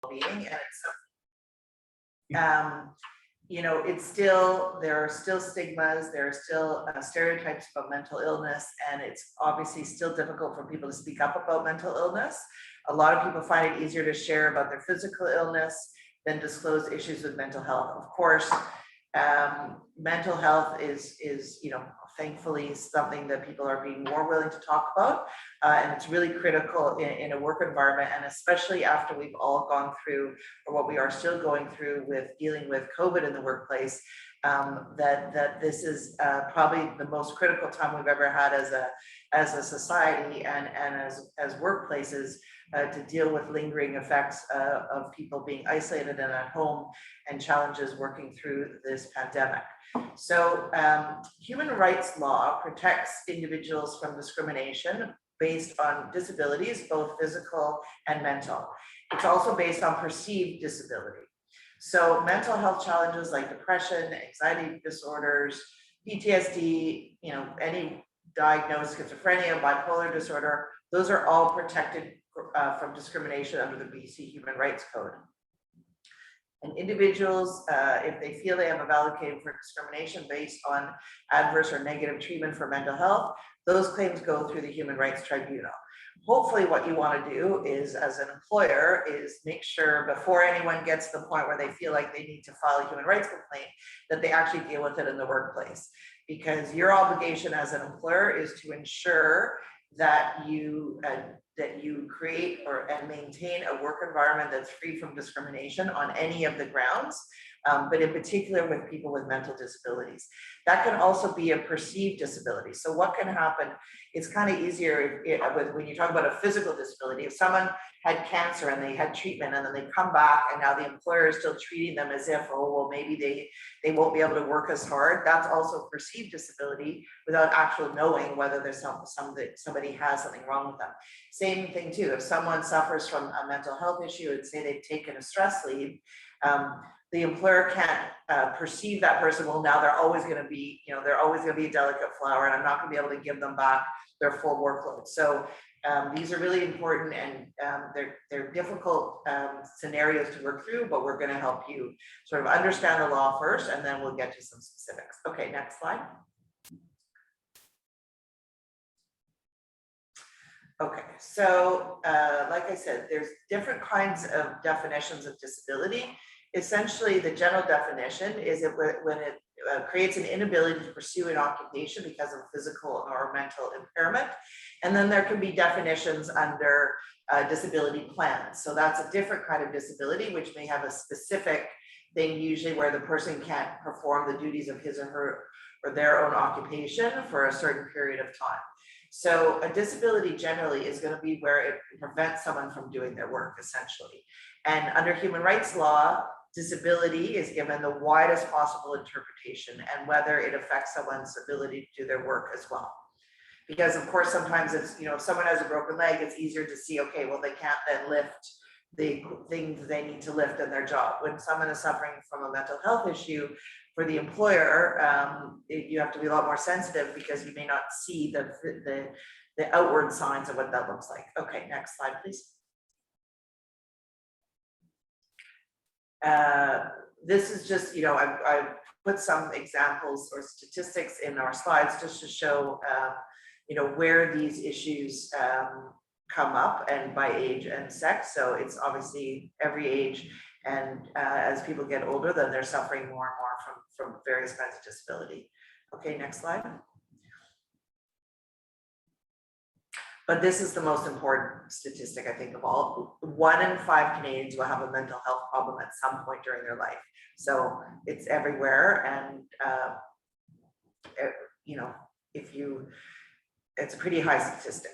well-being, and it's you know, it's still, there are still stigmas, there are still stereotypes about mental illness, and it's obviously still difficult for people to speak up about mental illness. A lot of people find it easier to share about their physical illness than disclose issues with mental health. Of course, mental health is, you know, thankfully something that people are being more willing to talk about, and it's really critical in a work environment, and especially after we've all gone through, or what we are still going through with dealing with COVID in the workplace, that this is probably the most critical time we've ever had as a society and as workplaces, to deal with lingering effects of people being isolated and at home, and challenges working through this pandemic. So human rights law protects individuals from discrimination based on disabilities, both physical and mental. It's also based on perceived disability. So mental health challenges like depression, anxiety disorders, PTSD, you know, any diagnosed schizophrenia, bipolar disorder, those are all protected from discrimination under the BC Human Rights Code. And individuals, if they feel they have a valid claim for discrimination based on adverse or negative treatment for mental health, those claims go through the Human Rights Tribunal. Hopefully what you want to do is, as an employer, is make sure before anyone gets to the point where they feel like they need to file a human rights complaint, that they actually deal with it in the workplace. Because your obligation as an employer is to ensure that you create and maintain a work environment that's free from discrimination on any of the grounds, but in particular with people with mental disabilities. That can also be a perceived disability. So what can happen, it's kind of easier when you talk about a physical disability. If someone had cancer and they had treatment and then they come back and now the employer is still treating them as if, oh, well, maybe they won't be able to work as hard. That's also perceived disability without actually knowing whether there's somebody has something wrong with them. Same thing too, if someone suffers from a mental health issue and say they've taken a stress leave, the employer can't perceive that person, well, now they're always going to be, you know, they're always going to be a delicate flower and I'm not going to be able to give them back their full workload. So these are really important, and they're difficult scenarios to work through, but we're going to help you sort of understand the law first, and then we'll get to some specifics. Okay, next slide. Okay, so like I said, there's different kinds of definitions of disability. Essentially, the general definition is that when it creates an inability to pursue an occupation because of physical or mental impairment. And then there can be definitions under disability plans. So that's a different kind of disability, which may have a specific thing, usually where the person can't perform the duties of his or her or their own occupation for a certain period of time. So a disability generally is going to be where it prevents someone from doing their work, essentially. And under human rights law, disability is given the widest possible interpretation, and whether it affects someone's ability to do their work as well. Because of course, sometimes it's, you know, if someone has a broken leg, it's easier to see, okay, well, they can't then lift the things they need to lift in their job. When someone is suffering from a mental health issue, for the employer, you have to be a lot more sensitive because you may not see the outward signs of what that looks like. Okay, next slide, please. This is just, you know, I've put some examples or statistics in our slides just to show, you know, where these issues come up and by age and sex. So it's obviously every age, and as people get older, then they're suffering more and more from various kinds of disability. Okay, next slide. But this is the most important statistic, I think, of all. 1 in 5 Canadians will have a mental health problem at some point during their life. So it's everywhere, and you know, it's a pretty high statistic.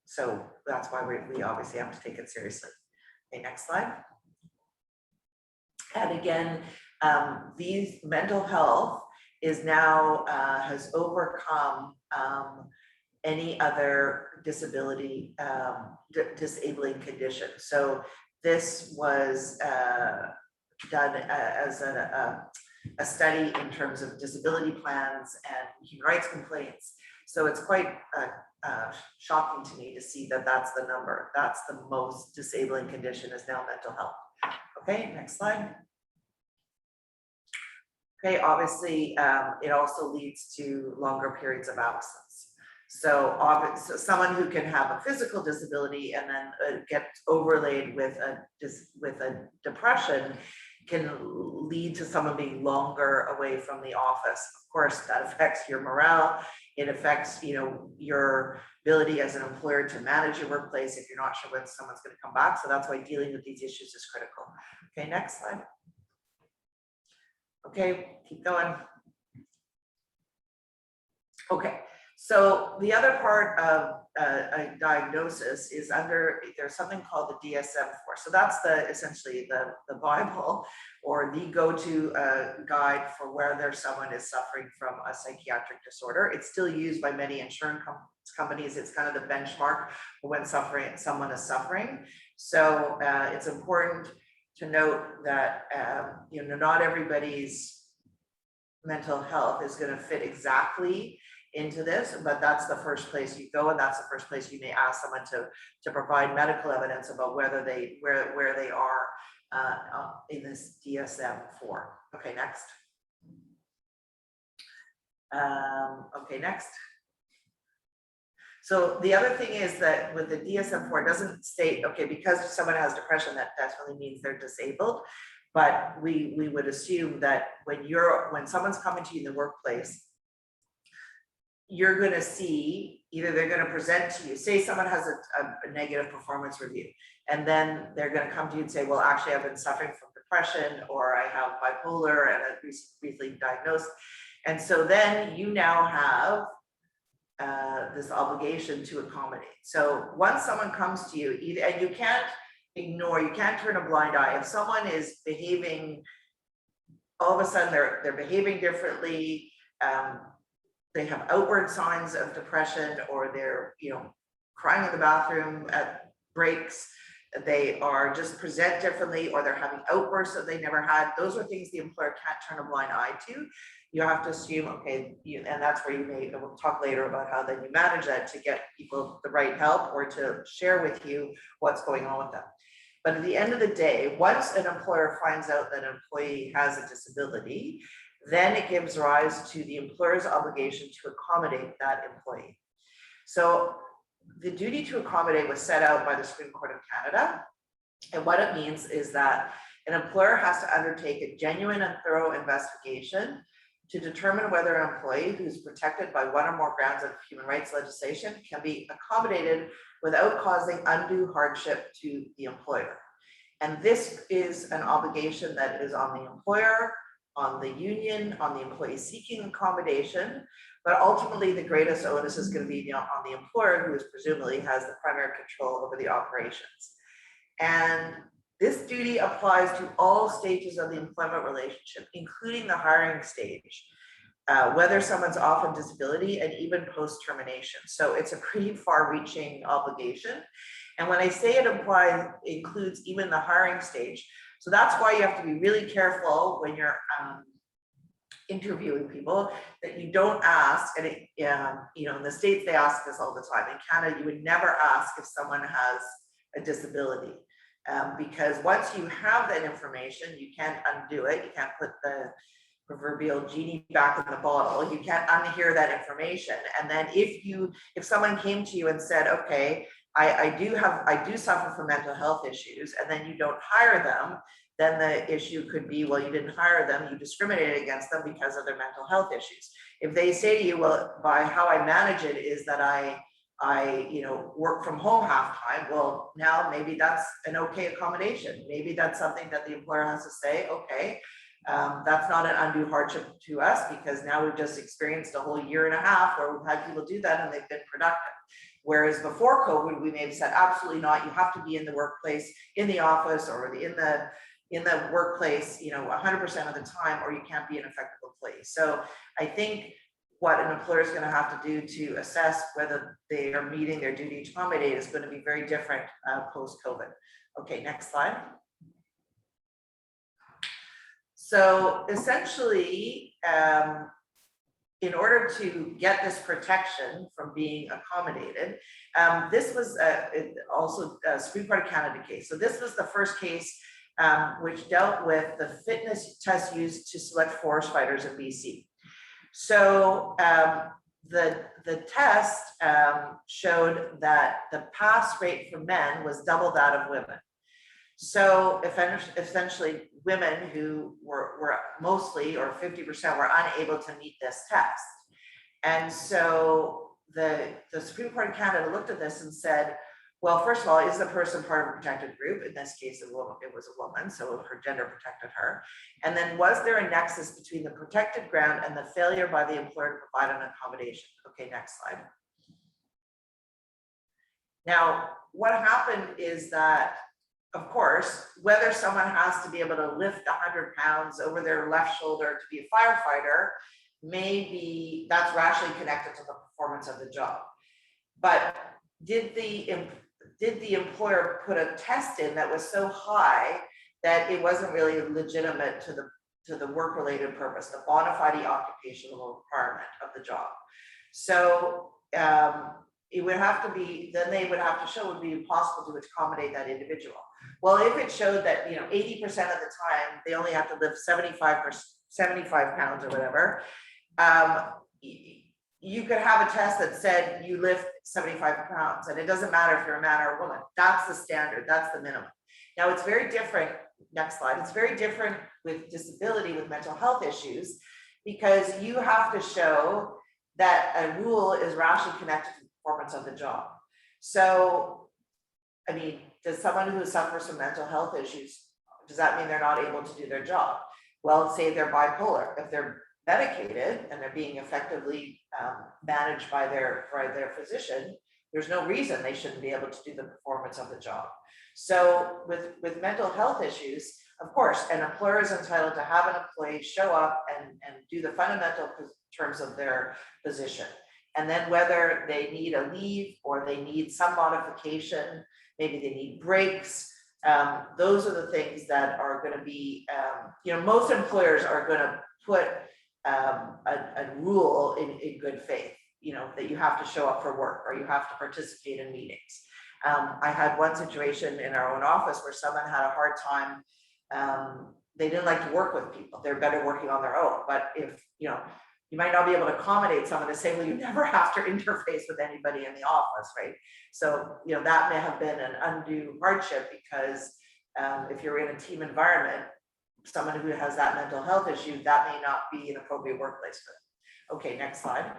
So that's why we obviously have to take it seriously. Okay, next slide. And again, these mental health is now has overcome any other disability, disabling condition. So this was done as a study in terms of disability plans and human rights complaints. So it's quite shocking to me to see that that's the number. That's the most disabling condition is now mental health. Okay, next slide. Okay, obviously, it also leads to longer periods of absence. So, so someone who can have a physical disability and then get overlaid with a depression can lead to someone being longer away from the office. Of course, that affects your morale. It affects, you know, your ability as an employer to manage your workplace if you're not sure when someone's going to come back. So that's why dealing with these issues is critical. Okay, next slide. Okay, keep going. Okay, so the other part of a diagnosis is there's something called the DSM-4. So that's essentially the Bible or the go-to guide for whether someone is suffering from a psychiatric disorder. It's still used by many insurance companies. It's kind of the benchmark for when someone is suffering. So it's important to note that you know, not everybody's mental health is going to fit exactly into this, but that's the first place you go, and that's the first place you may ask someone to provide medical evidence about whether where they are in this DSM-4. Okay, next. Okay, next. So the other thing is that with the DSM-4, it doesn't state, okay, because someone has depression, that definitely means they're disabled. But we would assume that when someone's coming to you in the workplace, you're going to see, either they're going to present to you, say someone has a negative performance review, and then they're going to come to you and say, well, actually, I've been suffering from depression, or I have bipolar and I'm recently diagnosed. And so then you now have this obligation to accommodate. So once someone comes to you, and you can't ignore, you can't turn a blind eye. If someone is behaving, all of a sudden they're behaving differently, they have outward signs of depression, or they're, you know, crying in the bathroom at breaks, they are just present differently, or they're having outbursts that they never had. Those are things the employer can't turn a blind eye to. You have to assume, okay, and that's where we'll talk later about how then you manage that to get people the right help, or to share with you what's going on with them. But at the end of the day, once an employer finds out that an employee has a disability, then it gives rise to the employer's obligation to accommodate that employee. So the duty to accommodate was set out by the Supreme Court of Canada. And what it means is that an employer has to undertake a genuine and thorough investigation to determine whether an employee who's protected by one or more grounds of human rights legislation can be accommodated without causing undue hardship to the employer. And this is an obligation that is on the employer, on the union, on the employee seeking accommodation, but ultimately the greatest onus is going to be on the employer, who is presumably has the primary control over the operations. And this duty applies to all stages of the employment relationship, including the hiring stage, whether someone's off on disability and even post-termination. So it's a pretty far-reaching obligation. And when I say it includes even the hiring stage, so that's why you have to be really careful when you're interviewing people, that you don't ask, and you know, in the States, they ask this all the time. In Canada, you would never ask if someone has a disability. Because once you have that information, you can't undo it. You can't put the proverbial genie back in the bottle. You can't unhear that information. And then if someone came to you and said, okay, I do suffer from mental health issues, and then you don't hire them, then the issue could be, well, you didn't hire them, you discriminated against them because of their mental health issues. If they say to you, well, by how I manage it is that I work from home half time, well, now maybe that's an okay accommodation. Maybe that's something that the employer has to say, okay, that's not an undue hardship to us, because now we've just experienced a whole year and a half where we've had people do that and they've been productive. Whereas before COVID, we may have said, absolutely not, you have to be in the workplace, in the office, or in the workplace, 100% of the time, or you can't be an effective employee. So I think what an employer is going to have to do to assess whether they are meeting their duty to accommodate is going to be very different post-COVID. Okay, next slide. So essentially, in order to get this protection from being accommodated, this was also a Supreme Court of Canada case. So this was the first case which dealt with the fitness test used to select forest fighters in BC. So the test showed that the pass rate for men was double that of women. So essentially women who were mostly, or 50%, were unable to meet this test. And so the Supreme Court of Canada looked at this and said, well, first of all, is the person part of a protected group? In this case, it was a woman, so her gender protected her. And then was there a nexus between the protected ground and the failure by the employer to provide an accommodation? Okay, next slide. Now, what happened is that, of course, whether someone has to be able to lift 100 pounds over their left shoulder to be a firefighter, maybe that's rationally connected to the performance of the job. But did the employer put a test in that was so high that it wasn't really legitimate to the work-related purpose, the bona fide occupational requirement of the job? So it would have to be, then they would have to show it would be impossible to accommodate that individual. Well, if it showed that 80% of the time they only have to lift 75 pounds or whatever, you could have a test that said you lift 75 pounds, and it doesn't matter if you're a man or a woman. That's the standard, that's the minimum. Now it's very different, next slide, it's very different with disability, with mental health issues, because you have to show that a rule is rationally connected to the performance of the job. So, I mean, does someone who suffers from mental health issues, does that mean they're not able to do their job? Well, say they're bipolar. If they're medicated and they're being effectively managed by their physician, there's no reason they shouldn't be able to do the performance of the job. So with mental health issues, of course, an employer is entitled to have an employee show up and do the fundamental terms of their position. And then whether they need a leave or they need some modification, maybe they need breaks, those are the things that are going to be, most employers are going to put a rule in good faith, that you have to show up for work or you have to participate in meetings. I had one situation in our own office where someone had a hard time. They didn't like to work with people. They're better working on their own. But if, you might not be able to accommodate someone to say, well, you never have to interface with anybody in the office, right? So, that may have been an undue hardship because if you're in a team environment, someone who has that mental health issue, that may not be an appropriate workplace for them. Okay, next slide.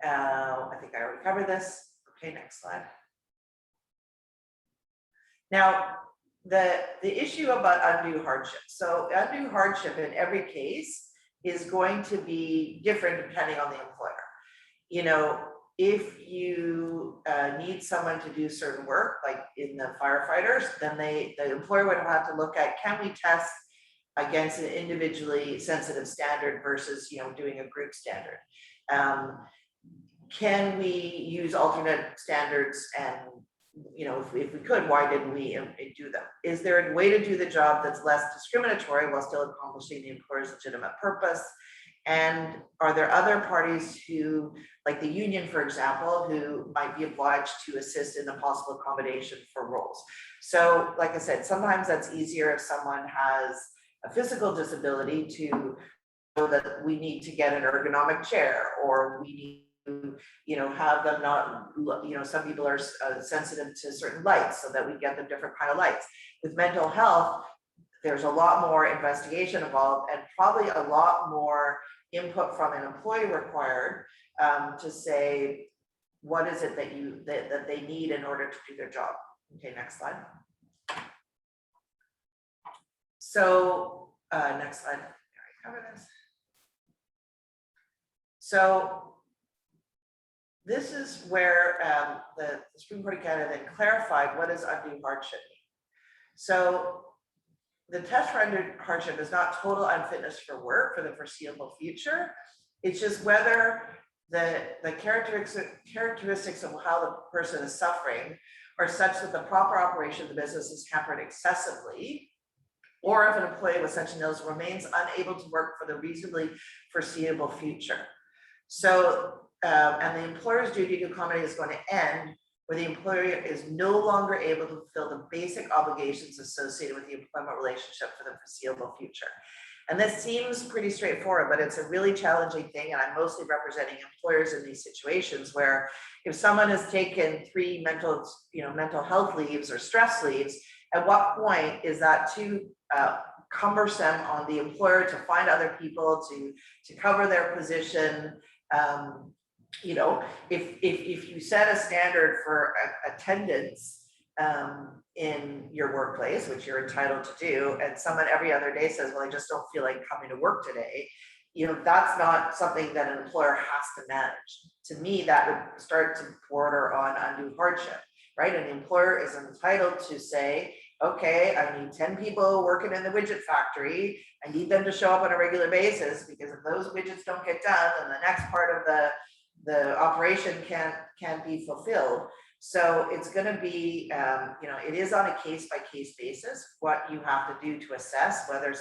I think I already covered this. Okay, next slide. Now, the issue about undue hardship. So undue hardship in every case is going to be different depending on the employer. If you need someone to do certain work, like in the firefighters, then the employer would have to look at, can we test against an individually sensitive standard versus doing a group standard? Can we use alternate standards? And if we could, why didn't we do them? Is there a way to do the job that's less discriminatory while still accomplishing the employer's legitimate purpose? And are there other parties who, like the union, for example, who might be obliged to assist in the possible accommodation for roles? So, like I said, sometimes that's easier if someone has a physical disability to know that we need to get an ergonomic chair, or we need to, have them not, some people are sensitive to certain lights, so that we get them different kind of lights. With mental health, there's a lot more investigation involved and probably a lot more input from an employee required to say, what is it that they need in order to do their job? Okay, next slide. So next slide. I cover this. So this is where the Supreme Court of Canada then clarified what does undue hardship mean. So the test for undue hardship is not total unfitness for work for the foreseeable future. It's just whether the characteristics of how the person is suffering are such that the proper operation of the business is hampered excessively, or if an employee with such an illness remains unable to work for the reasonably foreseeable future. So, and the employer's duty to accommodate is going to end where the employer is no longer able to fulfill the basic obligations associated with the employment relationship for the foreseeable future. And this seems pretty straightforward, but it's a really challenging thing. And I'm mostly representing employers in these situations where if someone has taken 3 mental health leaves or stress leaves, at what point is that too cumbersome on the employer to find other people to cover their position? You know, if you set a standard for attendance in your workplace, which you're entitled to do, and someone every other day says, well, I just don't feel like coming to work today, you know, that's not something that an employer has to manage. To me, that would start to border on undue hardship, right? An employer is entitled to say, okay, I need 10 people working in the widget factory. I need them to show up on a regular basis, because if those widgets don't get done, then the next part of the operation can't be fulfilled. So it's going to be, you know, it is on a case-by-case basis what you have to do to assess whether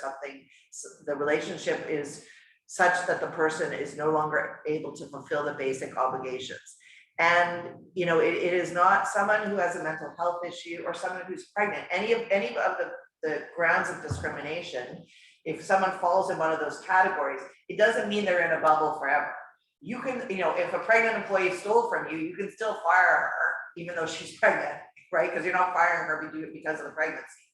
the relationship is such that the person is no longer able to fulfill the basic obligations. And, you know, it is not someone who has a mental health issue or someone who's pregnant. Any of the grounds of discrimination, if someone falls in one of those categories, it doesn't mean they're in a bubble forever. You can, you know, if a pregnant employee stole from you, you can still fire her even though she's pregnant, right? Because you're not firing her because of the pregnancy.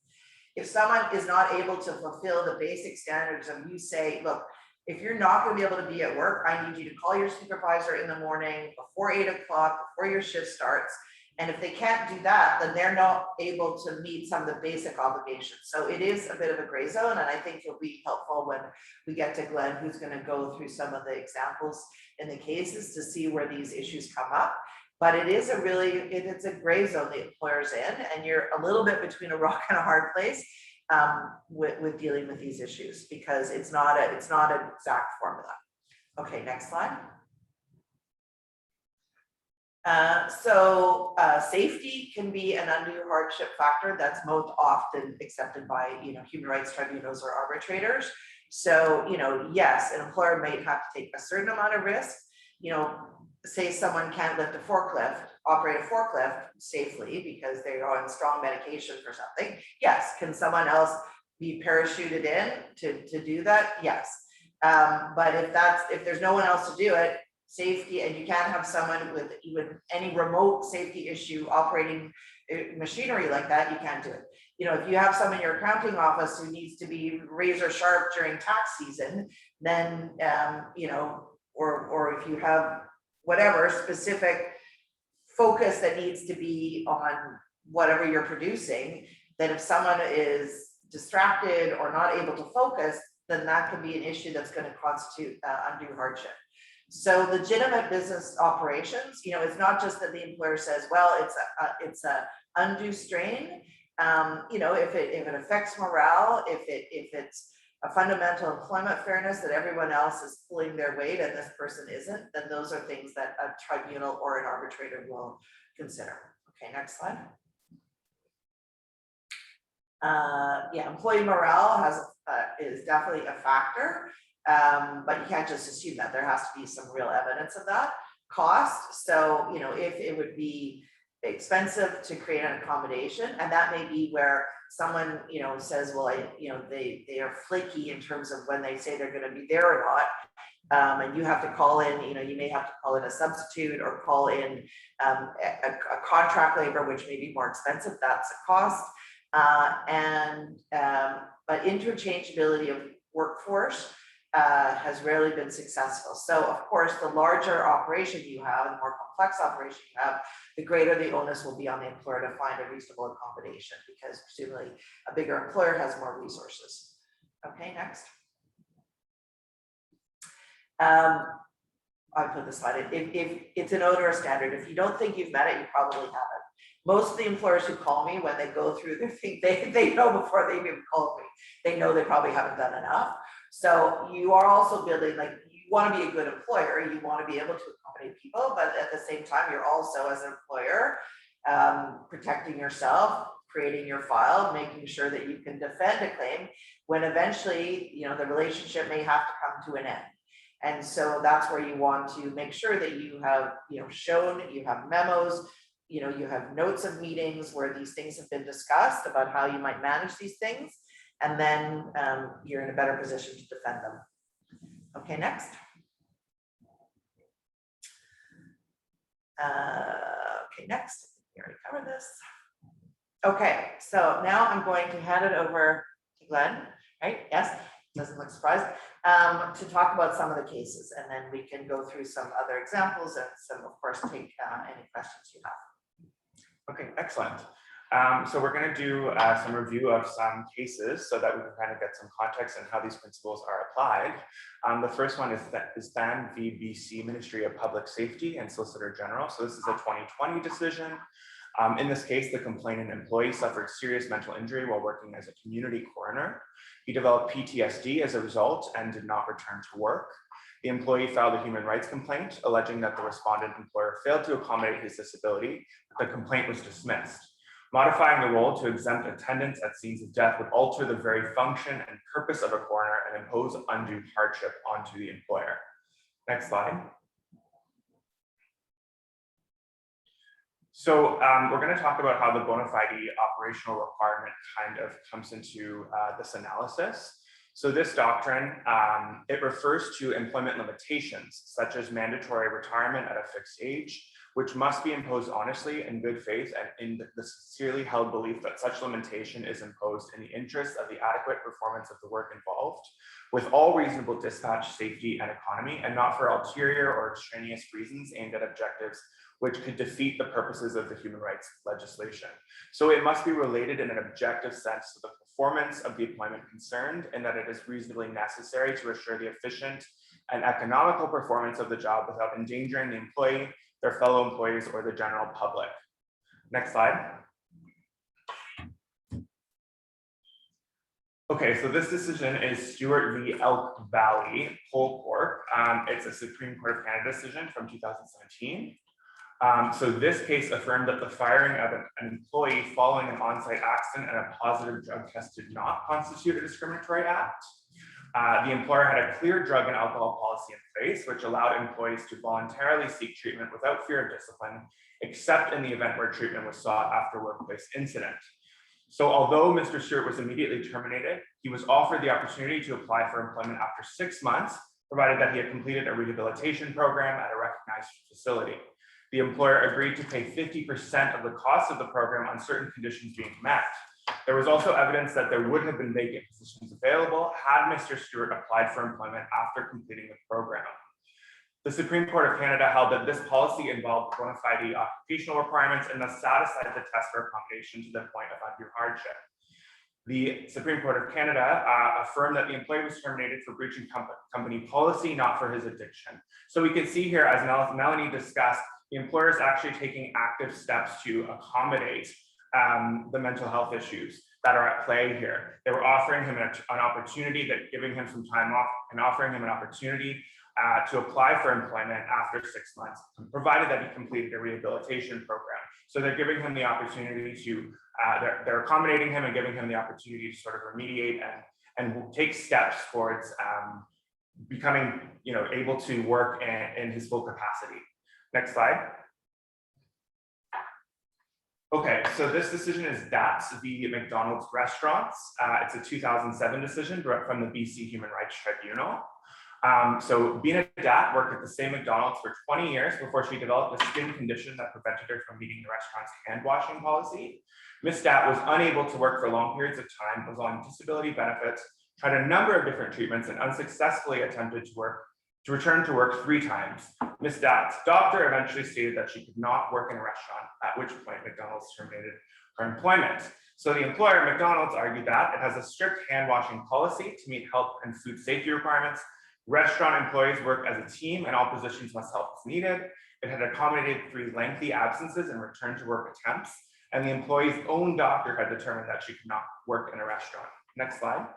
If someone is not able to fulfill the basic standards of, you say, look, if you're not going to be able to be at work, I need you to call your supervisor in the morning before 8 o'clock, before your shift starts. And if they can't do that, then they're not able to meet some of the basic obligations. So it is a bit of a gray zone. And I think it'll be helpful when we get to Glenn, who's going to go through some of the examples in the cases to see where these issues come up. But it is it's a gray zone the employer's in, and you're a little bit between a rock and a hard place with dealing with these issues, because it's not an exact formula. Okay, next slide. Safety can be an undue hardship factor that's most often accepted by, you know, human rights tribunals or arbitrators. So, you know, yes, an employer might have to take a certain amount of risk. You know, say someone can't operate a forklift safely because they are on strong medication for something. Yes, can someone else be parachuted in to do that? Yes, but if there's no one else to do it, safety, and you can't have someone with even any remote safety issue operating machinery like that, you can't do it. You know, if you have someone in your accounting office who needs to be razor sharp during tax season, then you know, or if you have whatever specific focus that needs to be on whatever you're producing, then if someone is distracted or not able to focus, then that can be an issue that's going to constitute undue hardship. So legitimate business operations, you know, it's not just that the employer says, well, it's a undue strain. You know, if it affects morale, if it's a fundamental employment fairness that everyone else is pulling their weight and this person isn't, then those are things that a tribunal or an arbitrator will consider. Okay, next slide. Yeah, employee morale is definitely a factor, but you can't just assume that. There has to be some real evidence of that. Cost, so, you know, if it would be expensive to create an accommodation, and that may be where someone, you know, says, well, they are flaky in terms of when they say they're going to be there or not, and you have to call in, you know, you may have to call in a substitute or call in a contract labor, which may be more expensive. That's a cost. But interchangeability of workforce has rarely been successful. So of course, the larger operation you have, the more complex operation you have, the greater the onus will be on the employer to find a reasonable accommodation, because presumably a bigger employer has more resources. Okay, next. I put this slide in. If it's an onerous standard, if you don't think you've met it, you probably haven't. Most of the employers who call me, when they go through their thing, they know before they even call me, they know they probably haven't done enough. So you are also building, like, you want to be a good employer, you want to be able to accommodate people, but at the same time, you're also, as an employer, protecting yourself, creating your file, making sure that you can defend a claim when eventually, you know, the relationship may have to come to an end. And so that's where you want to make sure that you have, you know, shown, you have memos, you know, you have notes of meetings where these things have been discussed about how you might manage these things, and then you're in a better position to defend them. Okay, next. Okay, next. We already covered this. Okay, so now I'm going to hand it over to Glenn, right? Yes, doesn't look surprised, to talk about some of the cases, and then we can go through some other examples and some, of course, take any questions you have. Okay, excellent. So we're going to do some review of some cases so that we can kind of get some context on how these principles are applied. The first one is Than v. BC Ministry of Public Safety and Solicitor General. So this is a 2020 decision. In this case, the complainant employee suffered serious mental injury while working as a community coroner. He developed PTSD as a result and did not return to work. The employee filed a human rights complaint alleging that the respondent employer failed to accommodate his disability. The complaint was dismissed. Modifying the role to exempt attendance at scenes of death would alter the very function and purpose of a coroner and impose undue hardship onto the employer. Next slide. So we're going to talk about how the bona fide operational requirement kind of comes into this analysis. So this doctrine, it refers to employment limitations, such as mandatory retirement at a fixed age, which must be imposed honestly in good faith and in the sincerely held belief that such limitation is imposed in the interest of the adequate performance of the work involved, with all reasonable dispatch, safety, and economy, and not for ulterior or extraneous reasons aimed at objectives which could defeat the purposes of the human rights legislation. So it must be related in an objective sense to the performance of the employment concerned, and that it is reasonably necessary to assure the efficient and economical performance of the job without endangering the employee, their fellow employees, or the general public. Next slide. Okay, so this decision is Stewart v. Elk Valley, Pole Corp. It's a Supreme Court of Canada decision from 2017. So this case affirmed that the firing of an employee following an on-site accident and a positive drug test did not constitute a discriminatory act. The employer had a clear drug and alcohol policy in place, which allowed employees to voluntarily seek treatment without fear of discipline, except in the event where treatment was sought after a workplace incident. So although Mr. Stewart was immediately terminated, he was offered the opportunity to apply for employment after 6 months, provided that he had completed a rehabilitation program at a recognized facility. The employer agreed to pay 50% of the cost of the program on certain conditions being met. There was also evidence that there would have been vacant positions available had Mr. Stewart applied for employment after completing the program. The Supreme Court of Canada held that this policy involved bona fide occupational requirements and thus satisfied the test for accommodation to the point of undue hardship. The Supreme Court of Canada affirmed that the employee was terminated for breaching company policy, not for his addiction. So we can see here, as Melanie discussed, the employer is actually taking active steps to accommodate the mental health issues that are at play here. They were offering him an opportunity, that giving him some time off and offering him an opportunity to apply for employment after 6 months, provided that he completed a rehabilitation program. So they're giving him the opportunity to, they're accommodating him and giving him the opportunity to sort of remediate and take steps towards becoming, able to work in his full capacity. Next slide. Okay, so this decision is DATS v. McDonald's Restaurants. It's a 2007 decision from the BC Human Rights Tribunal. So Bina Dat worked at the same McDonald's for 20 years before she developed a skin condition that prevented her from meeting the restaurant's hand washing policy. Ms. Dat was unable to work for long periods of time, was on disability benefits, tried a number of different treatments, and unsuccessfully attempted to return to work 3 times. Ms. Dat's doctor eventually stated that she could not work in a restaurant, at which point McDonald's terminated her employment. So the employer, McDonald's, argued that it has a strict hand washing policy to meet health and food safety requirements. Restaurant employees work as a team and all positions must help as needed. It had accommodated 3 lengthy absences and return to work attempts. And the employee's own doctor had determined that she could not work in a restaurant. Next slide.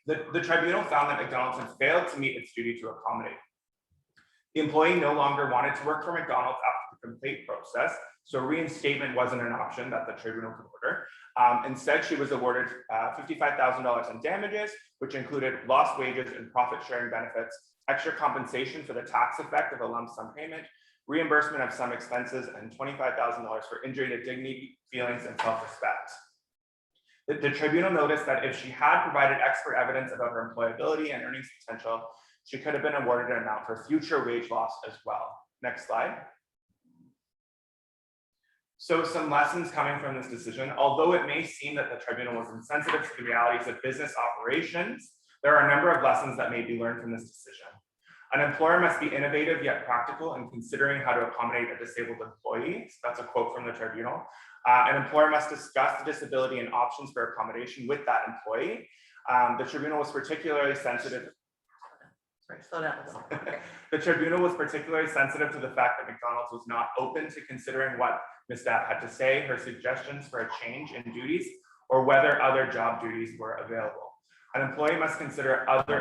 The tribunal found that McDonald's had failed to meet its duty to accommodate. The employee no longer wanted to work for McDonald's after the complaint process. So reinstatement wasn't an option that the tribunal could order. Instead, she was awarded $55,000 in damages, which included lost wages and profit sharing benefits, extra compensation for the tax effect of a lump sum payment, reimbursement of some expenses, and $25,000 for injury to dignity, feelings, and self-respect. The tribunal noticed that if she had provided expert evidence about her employability and earnings potential, she could have been awarded an amount for future wage loss as well. Next slide. So some lessons coming from this decision. Although it may seem that the tribunal was insensitive to the realities of business operations, there are a number of lessons that may be learned from this decision. An employer must be innovative yet practical in considering how to accommodate a disabled employee. So that's a quote from the tribunal. An employer must discuss the disability and options for accommodation with that employee. The tribunal was particularly sensitive. Sorry, slow down. Okay. The tribunal was particularly sensitive to the fact that McDonald's was not open to considering what Ms. Dapp had to say, her suggestions for a change in duties, or whether other job duties were available. An employer must consider other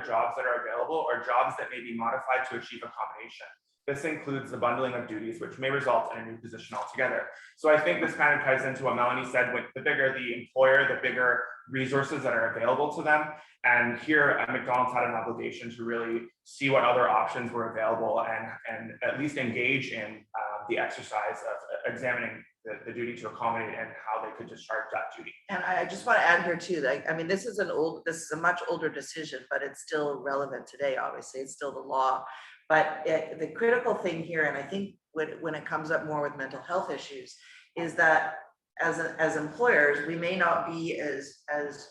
jobs that are available or jobs that may be modified to achieve accommodation. This includes the bundling of duties, which may result in a new position altogether. So I think this kind of ties into what Melanie said, with the bigger the employer, the bigger resources that are available to them. And here McDonald's had an obligation to really see what other options were available and at least engage in the exercise of examining the duty to accommodate and how they could discharge that duty. And I just want to add here too, like, I mean, this is a much older decision, but it's still relevant today. Obviously, it's still the law. But the critical thing here, and I think when it comes up more with mental health issues, is that as employers, we may not be as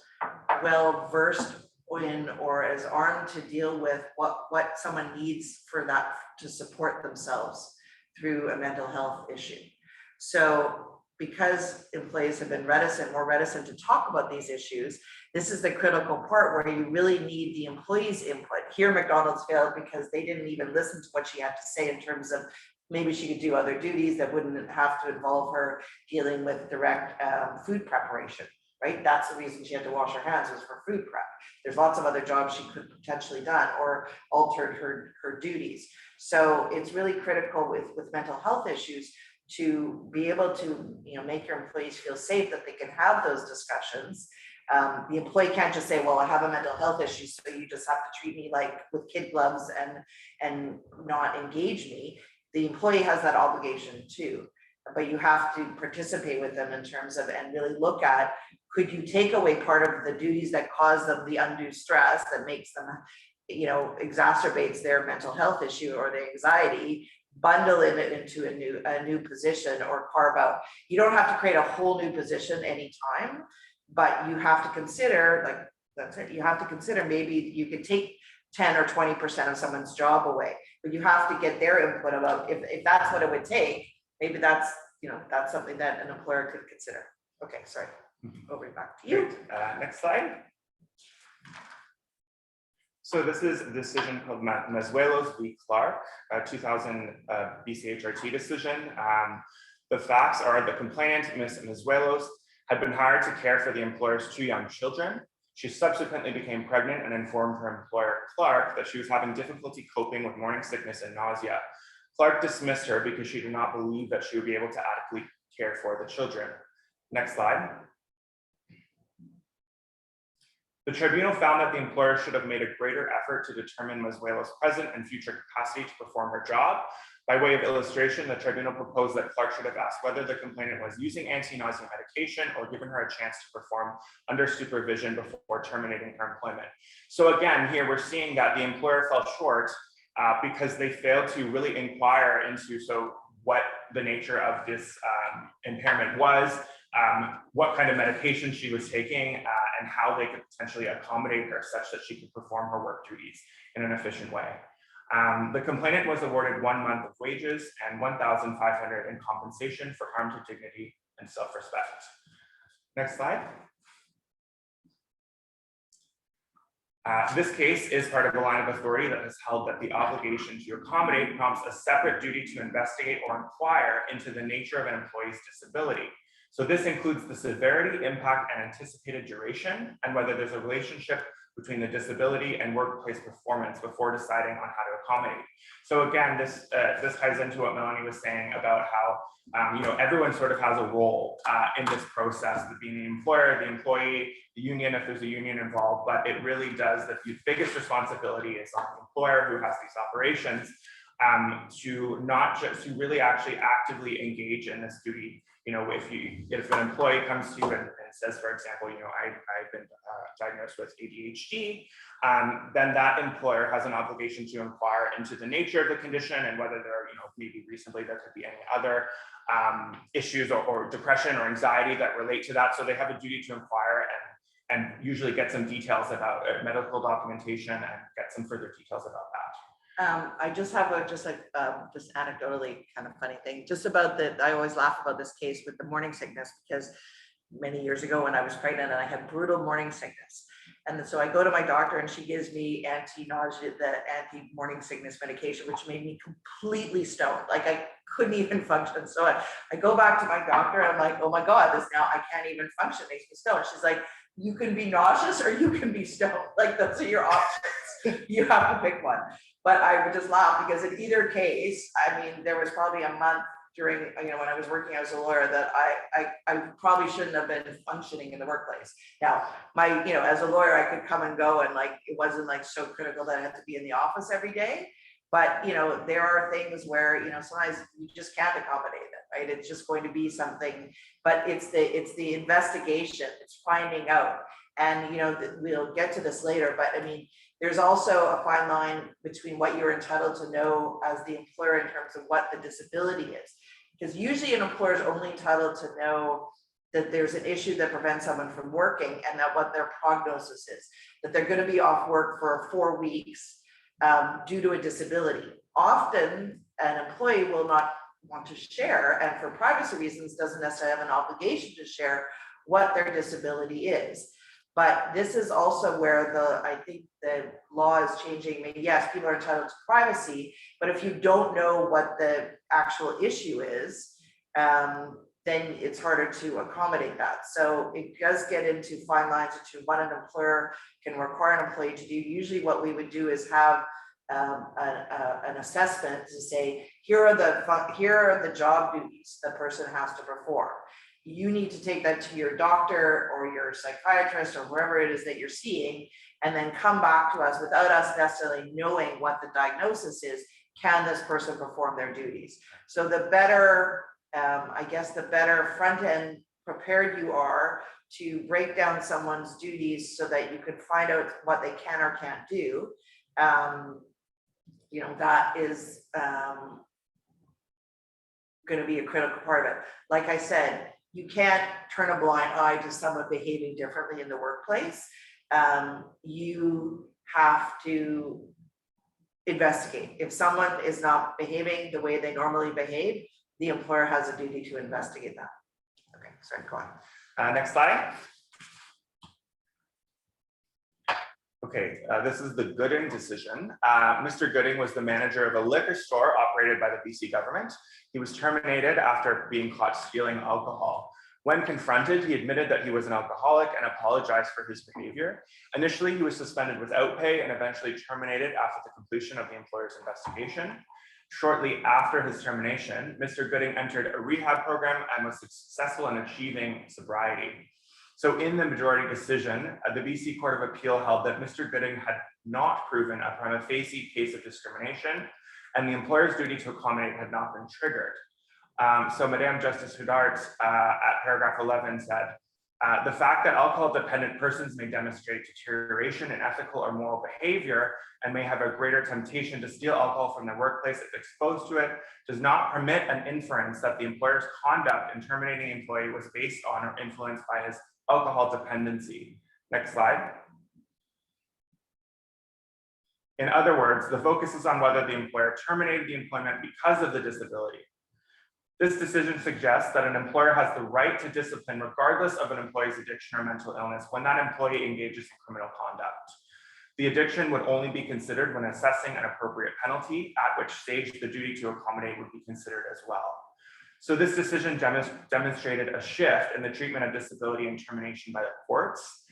well versed in or as armed to deal with what someone needs for that to support themselves through a mental health issue. So because employees have been more reticent to talk about these issues, this is the critical part where you really need the employees' input. Here, McDonald's failed because they didn't even listen to what she had to say in terms of maybe she could do other duties that wouldn't have to involve her dealing with direct food preparation, right? That's the reason she had to wash her hands, was for food prep. There's lots of other jobs she could potentially done or altered her duties. So it's really critical with mental health issues to be able to, make your employees feel safe, that they can have those discussions. The employee can't just say, well, I have a mental health issue, so you just have to treat me like with kid gloves and not engage me. The employee has that obligation too, but you have to participate with them in terms of, and really look at, could you take away part of the duties that cause them the undue stress that makes them, exacerbates their mental health issue or the anxiety, bundle it into a new position or carve out. You don't have to create a whole new position anytime, but you have to consider, you have to consider maybe you could take 10 or 20% of someone's job away, but you have to get their input about if that's what it would take. Maybe that's something that an employer could consider. Okay, sorry. Over back to you. Next slide. So this is a decision called Mazuelos v. Clark, 2000 BCHRT decision. The facts are the complainant, Ms. Mazuelos, had been hired to care for the employer's 2 young children. She subsequently became pregnant and informed her employer, Clark, that she was having difficulty coping with morning sickness and nausea. Clark dismissed her because she did not believe that she would be able to adequately care for the children. Next slide. The tribunal found that the employer should have made a greater effort to determine Mazuelos' present and future capacity to perform her job. By way of illustration, the tribunal proposed that Clark should have asked whether the complainant was using anti-nausea medication or given her a chance to perform under supervision before terminating her employment. So again, here we're seeing that the employer fell short because they failed to really inquire into what the nature of this impairment was, what kind of medication she was taking, and how they could potentially accommodate her such that she could perform her work duties in an efficient way. The complainant was awarded 1 month of wages and $1,500 in compensation for harm to dignity and self-respect. Next slide. This case is part of a line of authority that has held that the obligation to accommodate prompts a separate duty to investigate or inquire into the nature of an employee's disability. So this includes the severity, impact, and anticipated duration, and whether there's a relationship between the disability and workplace performance before deciding on how to accommodate. So again, this ties into what Melanie was saying about how everyone sort of has a role in this process, being the employer, the employee, the union if there's a union involved, but it really does, the biggest responsibility is on the employer who has these operations to not just to really actually actively engage in this duty. If an employee comes to you and says, for example, I've been diagnosed with ADHD, then that employer has an obligation to inquire into the nature of the condition and whether there are, maybe recently there could be any other issues or depression or anxiety that relate to that. So they have a duty to inquire and usually get some details about medical documentation and get some further details about that. I just have just anecdotally kind of funny thing, just about that. I always laugh about this case with the morning sickness, because many years ago when I was pregnant and I had brutal morning sickness. And so I go to my doctor and she gives me anti-morning sickness medication, which made me completely stoned. Like I couldn't even function. So I go back to my doctor and I'm like, oh my God, now I can't even function, makes me stoned. She's like, you can be nauseous or you can be stoned. Like those are your options. You have to pick one. But I would just laugh because in either case, I mean, there was probably a month during, when I was working as a lawyer that I probably shouldn't have been functioning in the workplace. Now, as a lawyer, I could come and go and it wasn't so critical that I had to be in the office every day. But, there are things where, sometimes you just can't accommodate it, right? It's just going to be something, but it's the investigation, it's finding out. And, we'll get to this later, but I mean, there's also a fine line between what you're entitled to know as the employer in terms of what the disability is. Because usually an employer is only entitled to know that there's an issue that prevents someone from working and that what their prognosis is, that they're going to be off work for 4 weeks due to a disability. Often an employee will not want to share, and for privacy reasons doesn't necessarily have an obligation to share what their disability is. But this is also where I think the law is changing. Maybe yes, people are entitled to privacy, but if you don't know what the actual issue is, then it's harder to accommodate that. So it does get into fine lines into what an employer can require an employee to do. Usually what we would do is have an assessment to say, here are the job duties the person has to perform. You need to take that to your doctor or your psychiatrist or wherever it is that you're seeing, and then come back to us without us necessarily knowing what the diagnosis is. Can this person perform their duties? So the better, the better front end prepared you are to break down someone's duties so that you can find out what they can or can't do. That is going to be a critical part of it. Like I said, you can't turn a blind eye to someone behaving differently in the workplace. You have to investigate. If someone is not behaving the way they normally behave, the employer has a duty to investigate that. Okay, sorry, go on. Next slide. Okay, this is the Gooding decision. Mr. Gooding was the manager of a liquor store operated by the BC government. He was terminated after being caught stealing alcohol. When confronted, he admitted that he was an alcoholic and apologized for his behavior. Initially, he was suspended without pay and eventually terminated after the completion of the employer's investigation. Shortly after his termination, Mr. Gooding entered a rehab program and was successful in achieving sobriety. So in the majority decision, the BC Court of Appeal held that Mr. Gooding had not proven a prima facie case of discrimination, and the employer's duty to accommodate had not been triggered. So Madame Justice Hudart at paragraph 11 said, the fact that alcohol-dependent persons may demonstrate deterioration in ethical or moral behavior and may have a greater temptation to steal alcohol from their workplace if exposed to it does not permit an inference that the employer's conduct in terminating the employee was based on or influenced by his alcohol dependency. Next slide. In other words, the focus is on whether the employer terminated the employment because of the disability. This decision suggests that an employer has the right to discipline regardless of an employee's addiction or mental illness when that employee engages in criminal conduct. The addiction would only be considered when assessing an appropriate penalty, at which stage the duty to accommodate would be considered as well. So this decision demonstrated a shift in the treatment of disability and termination by the courts.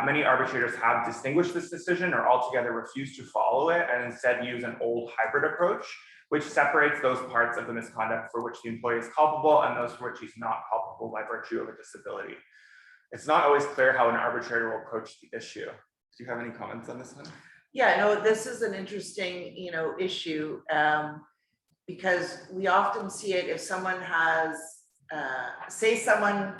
Many arbitrators have distinguished this decision or altogether refuse to follow it and instead use an old hybrid approach, which separates those parts of the misconduct for which the employee is culpable and those for which he's not culpable by virtue of a disability. It's not always clear how an arbitrator will approach the issue. Do you have any comments on this one? Yeah, no, this is an interesting, issue, because we often see it if someone has, say someone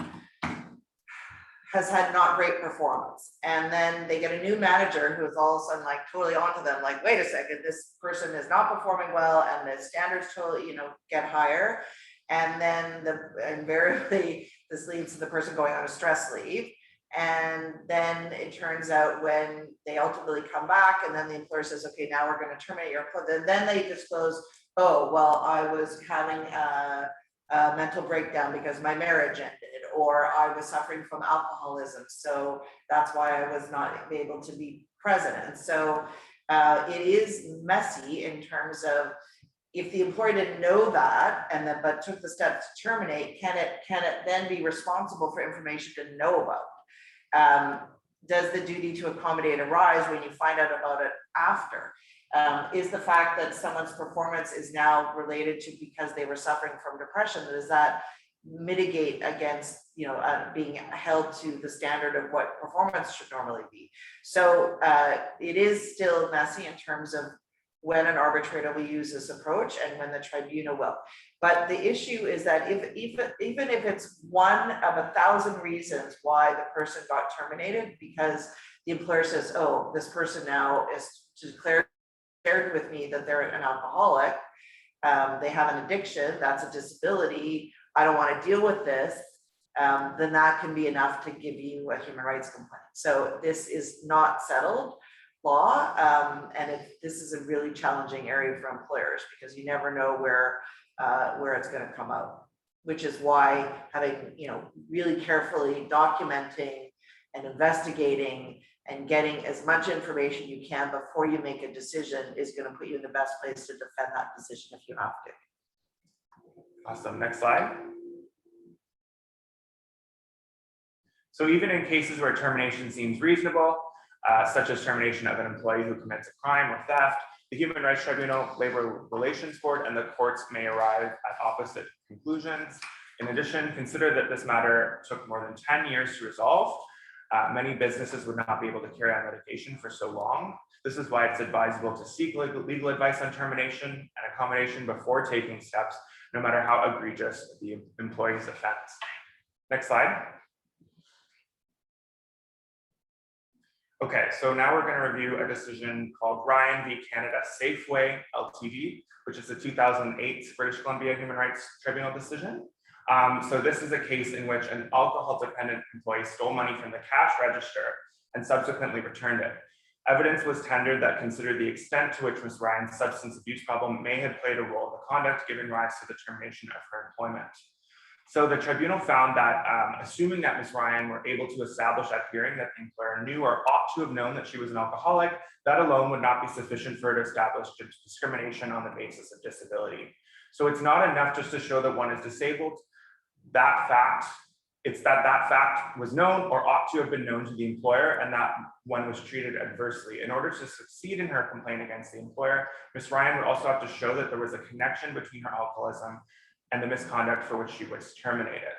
has had not great performance, and then they get a new manager who is all of a sudden like totally onto them, like, wait a second, this person is not performing well, and the standards totally, get higher. And then invariably this leads to the person going on a stress leave. And then it turns out when they ultimately come back and then the employer says, okay, now we're going to terminate your employment, then they disclose, oh, well, I was having a mental breakdown because my marriage ended, or I was suffering from alcoholism, so that's why I was not able to be present. And so it is messy in terms of, if the employer didn't know that and then but took the step to terminate, can it then be responsible for information it didn't know about? Does the duty to accommodate arise when you find out about it after? Is the fact that someone's performance is now related to because they were suffering from depression, does that mitigate against being held to the standard of what performance should normally be? So it is still messy in terms of when an arbitrator will use this approach and when the tribunal will. But the issue is that even if it's one of 1,000 reasons why the person got terminated, because the employer says, oh, this person now is declared with me that they're an alcoholic, they have an addiction, that's a disability, I don't want to deal with this, then that can be enough to give you a human rights complaint. So this is not settled law, and this is a really challenging area for employers because you never know where it's going to come out, which is why having really carefully documenting and investigating and getting as much information you can before you make a decision is going to put you in the best place to defend that decision if you have to. Awesome. Next slide. So even in cases where termination seems reasonable, such as termination of an employee who commits a crime or theft, the Human Rights Tribunal, Labor Relations Board, and the courts may arrive at opposite conclusions. In addition, consider that this matter took more than 10 years to resolve. Many businesses would not be able to carry on litigation for so long. This is why it's advisable to seek legal advice on termination and accommodation before taking steps, no matter how egregious the employee's offense. Next slide. Okay, so now we're going to review a decision called Ryan v. Canada Safeway Ltd, which is a 2008 British Columbia Human Rights Tribunal decision. So this is a case in which an alcohol-dependent employee stole money from the cash register and subsequently returned it. Evidence was tendered that considered the extent to which Ms. Ryan's substance abuse problem may have played a role in the conduct giving rise to the termination of her employment. So the tribunal found that, assuming that Ms. Ryan were able to establish at hearing that the employer knew or ought to have known that she was an alcoholic, that alone would not be sufficient for her to establish discrimination on the basis of disability. So it's not enough just to show that one is disabled. It's that fact was known or ought to have been known to the employer and that one was treated adversely. In order to succeed in her complaint against the employer, Ms. Ryan would also have to show that there was a connection between her alcoholism and the misconduct for which she was terminated.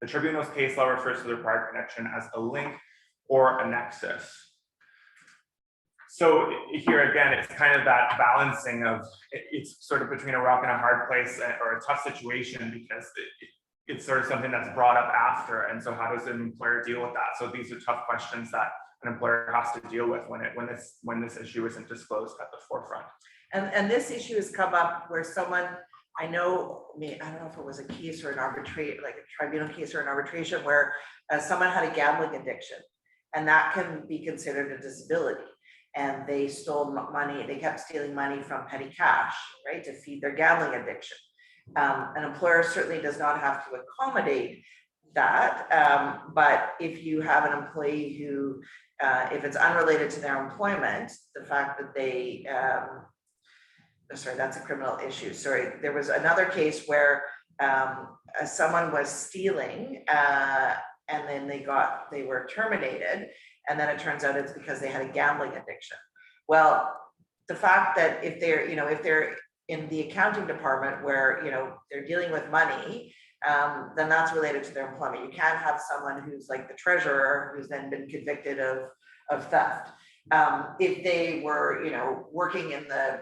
The tribunal's case law refers to the required connection as a link or a nexus. So here again, it's kind of that balancing of, it's sort of between a rock and a hard place or a tough situation because it's sort of something that's brought up after. And so how does an employer deal with that? So these are tough questions that an employer has to deal with when this issue isn't disclosed at the forefront. And this issue has come up where someone, I don't know if it was a case or an arbitration, like a tribunal case or an arbitration where someone had a gambling addiction, and that can be considered a disability. And they stole money, they kept stealing money from petty cash, right, to feed their gambling addiction. An employer certainly does not have to accommodate that, but if you have an employee who, if it's unrelated to their employment, the fact that they, sorry, that's a criminal issue. Sorry, there was another case where someone was stealing and then they were terminated, and then it turns out it's because they had a gambling addiction. Well, the fact that if they're in the accounting department where they're dealing with money, then that's related to their employment. You can't have someone who's like the treasurer who's then been convicted of theft. If they were working in the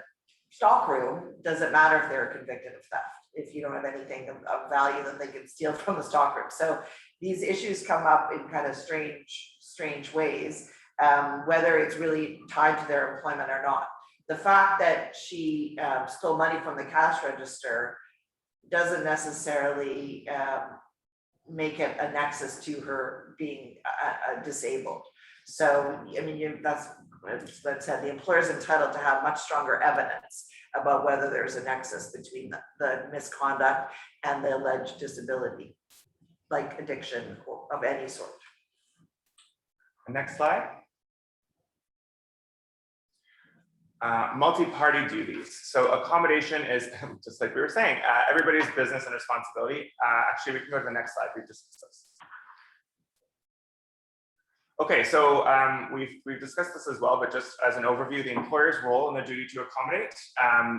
stockroom, doesn't matter if they're convicted of theft if you don't have anything of value that they can steal from the stockroom. So these issues come up in kind of strange ways, whether it's really tied to their employment or not. The fact that she stole money from the cash register doesn't necessarily make it a nexus to her being disabled. So, I mean, that's said, the employer is entitled to have much stronger evidence about whether there's a nexus between the misconduct and the alleged disability, like addiction of any sort. Next slide. Multi-party duties. So accommodation is, just like we were saying, everybody's business and responsibility. Actually, we can go to the next slide. We've discussed this. Okay, so we've discussed this as well, but just as an overview, the employer's role in the duty to accommodate.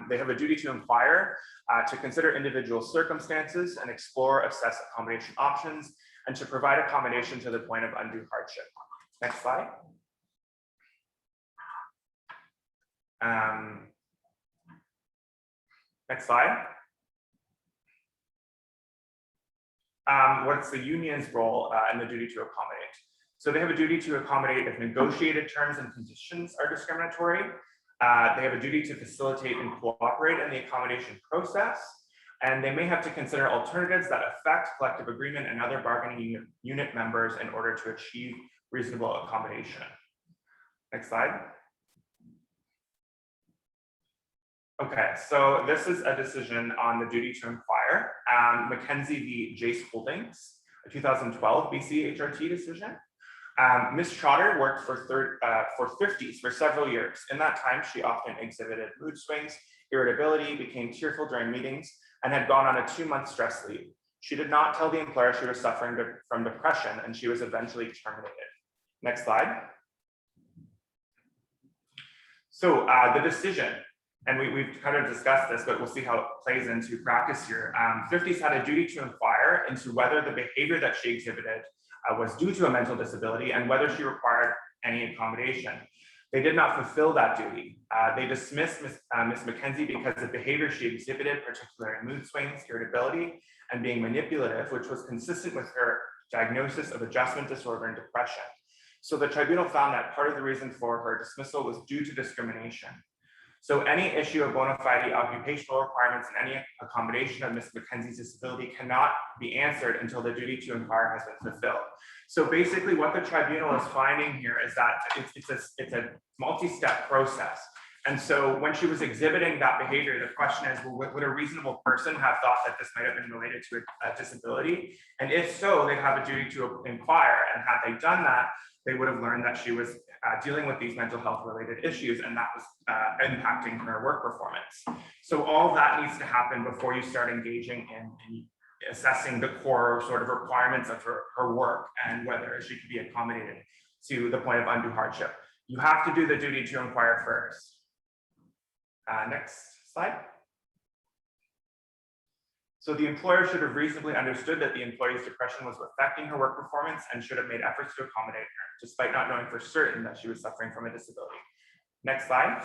They have a duty to inquire, to consider individual circumstances and explore, assess accommodation options, and to provide accommodation to the point of undue hardship. Next slide. Next slide. What's the union's role in the duty to accommodate? So they have a duty to accommodate if negotiated terms and conditions are discriminatory. They have a duty to facilitate and cooperate in the accommodation process. And they may have to consider alternatives that affect collective agreement and other bargaining unit members in order to achieve reasonable accommodation. Next slide. Okay, so this is a decision on the duty to inquire. Mackenzie v. Jace Holdings, a 2012 BC HRT decision. Ms. Trotter worked for Thrifties for several years. In that time, she often exhibited mood swings, irritability, became tearful during meetings, and had gone on a 2-month stress leave. She did not tell the employer she was suffering from depression, and she was eventually terminated. Next slide. So the decision, and we've kind of discussed this, but we'll see how it plays into practice here. Thrifties had a duty to inquire into whether the behavior that she exhibited was due to a mental disability and whether she required any accommodation. They did not fulfill that duty. They dismissed Ms. Mackenzie because the behavior she exhibited, particularly mood swings, irritability, and being manipulative, which was consistent with her diagnosis of adjustment disorder and depression. So the tribunal found that part of the reason for her dismissal was due to discrimination. So any issue of bona fide occupational requirements and any accommodation of Ms. Mackenzie's disability cannot be answered until the duty to inquire has been fulfilled. So basically what the tribunal is finding here is that it's a multi-step process. And so when she was exhibiting that behavior, the question is, well, would a reasonable person have thought that this might have been related to a disability? And if so, they have a duty to inquire. And had they done that, they would have learned that she was dealing with these mental health related issues, and that was impacting her work performance. So all of that needs to happen before you start engaging in assessing the core sort of requirements of her work and whether she could be accommodated to the point of undue hardship. You have to do the duty to inquire first. Next slide. So the employer should have reasonably understood that the employee's depression was affecting her work performance and should have made efforts to accommodate her, despite not knowing for certain that she was suffering from a disability. Next slide.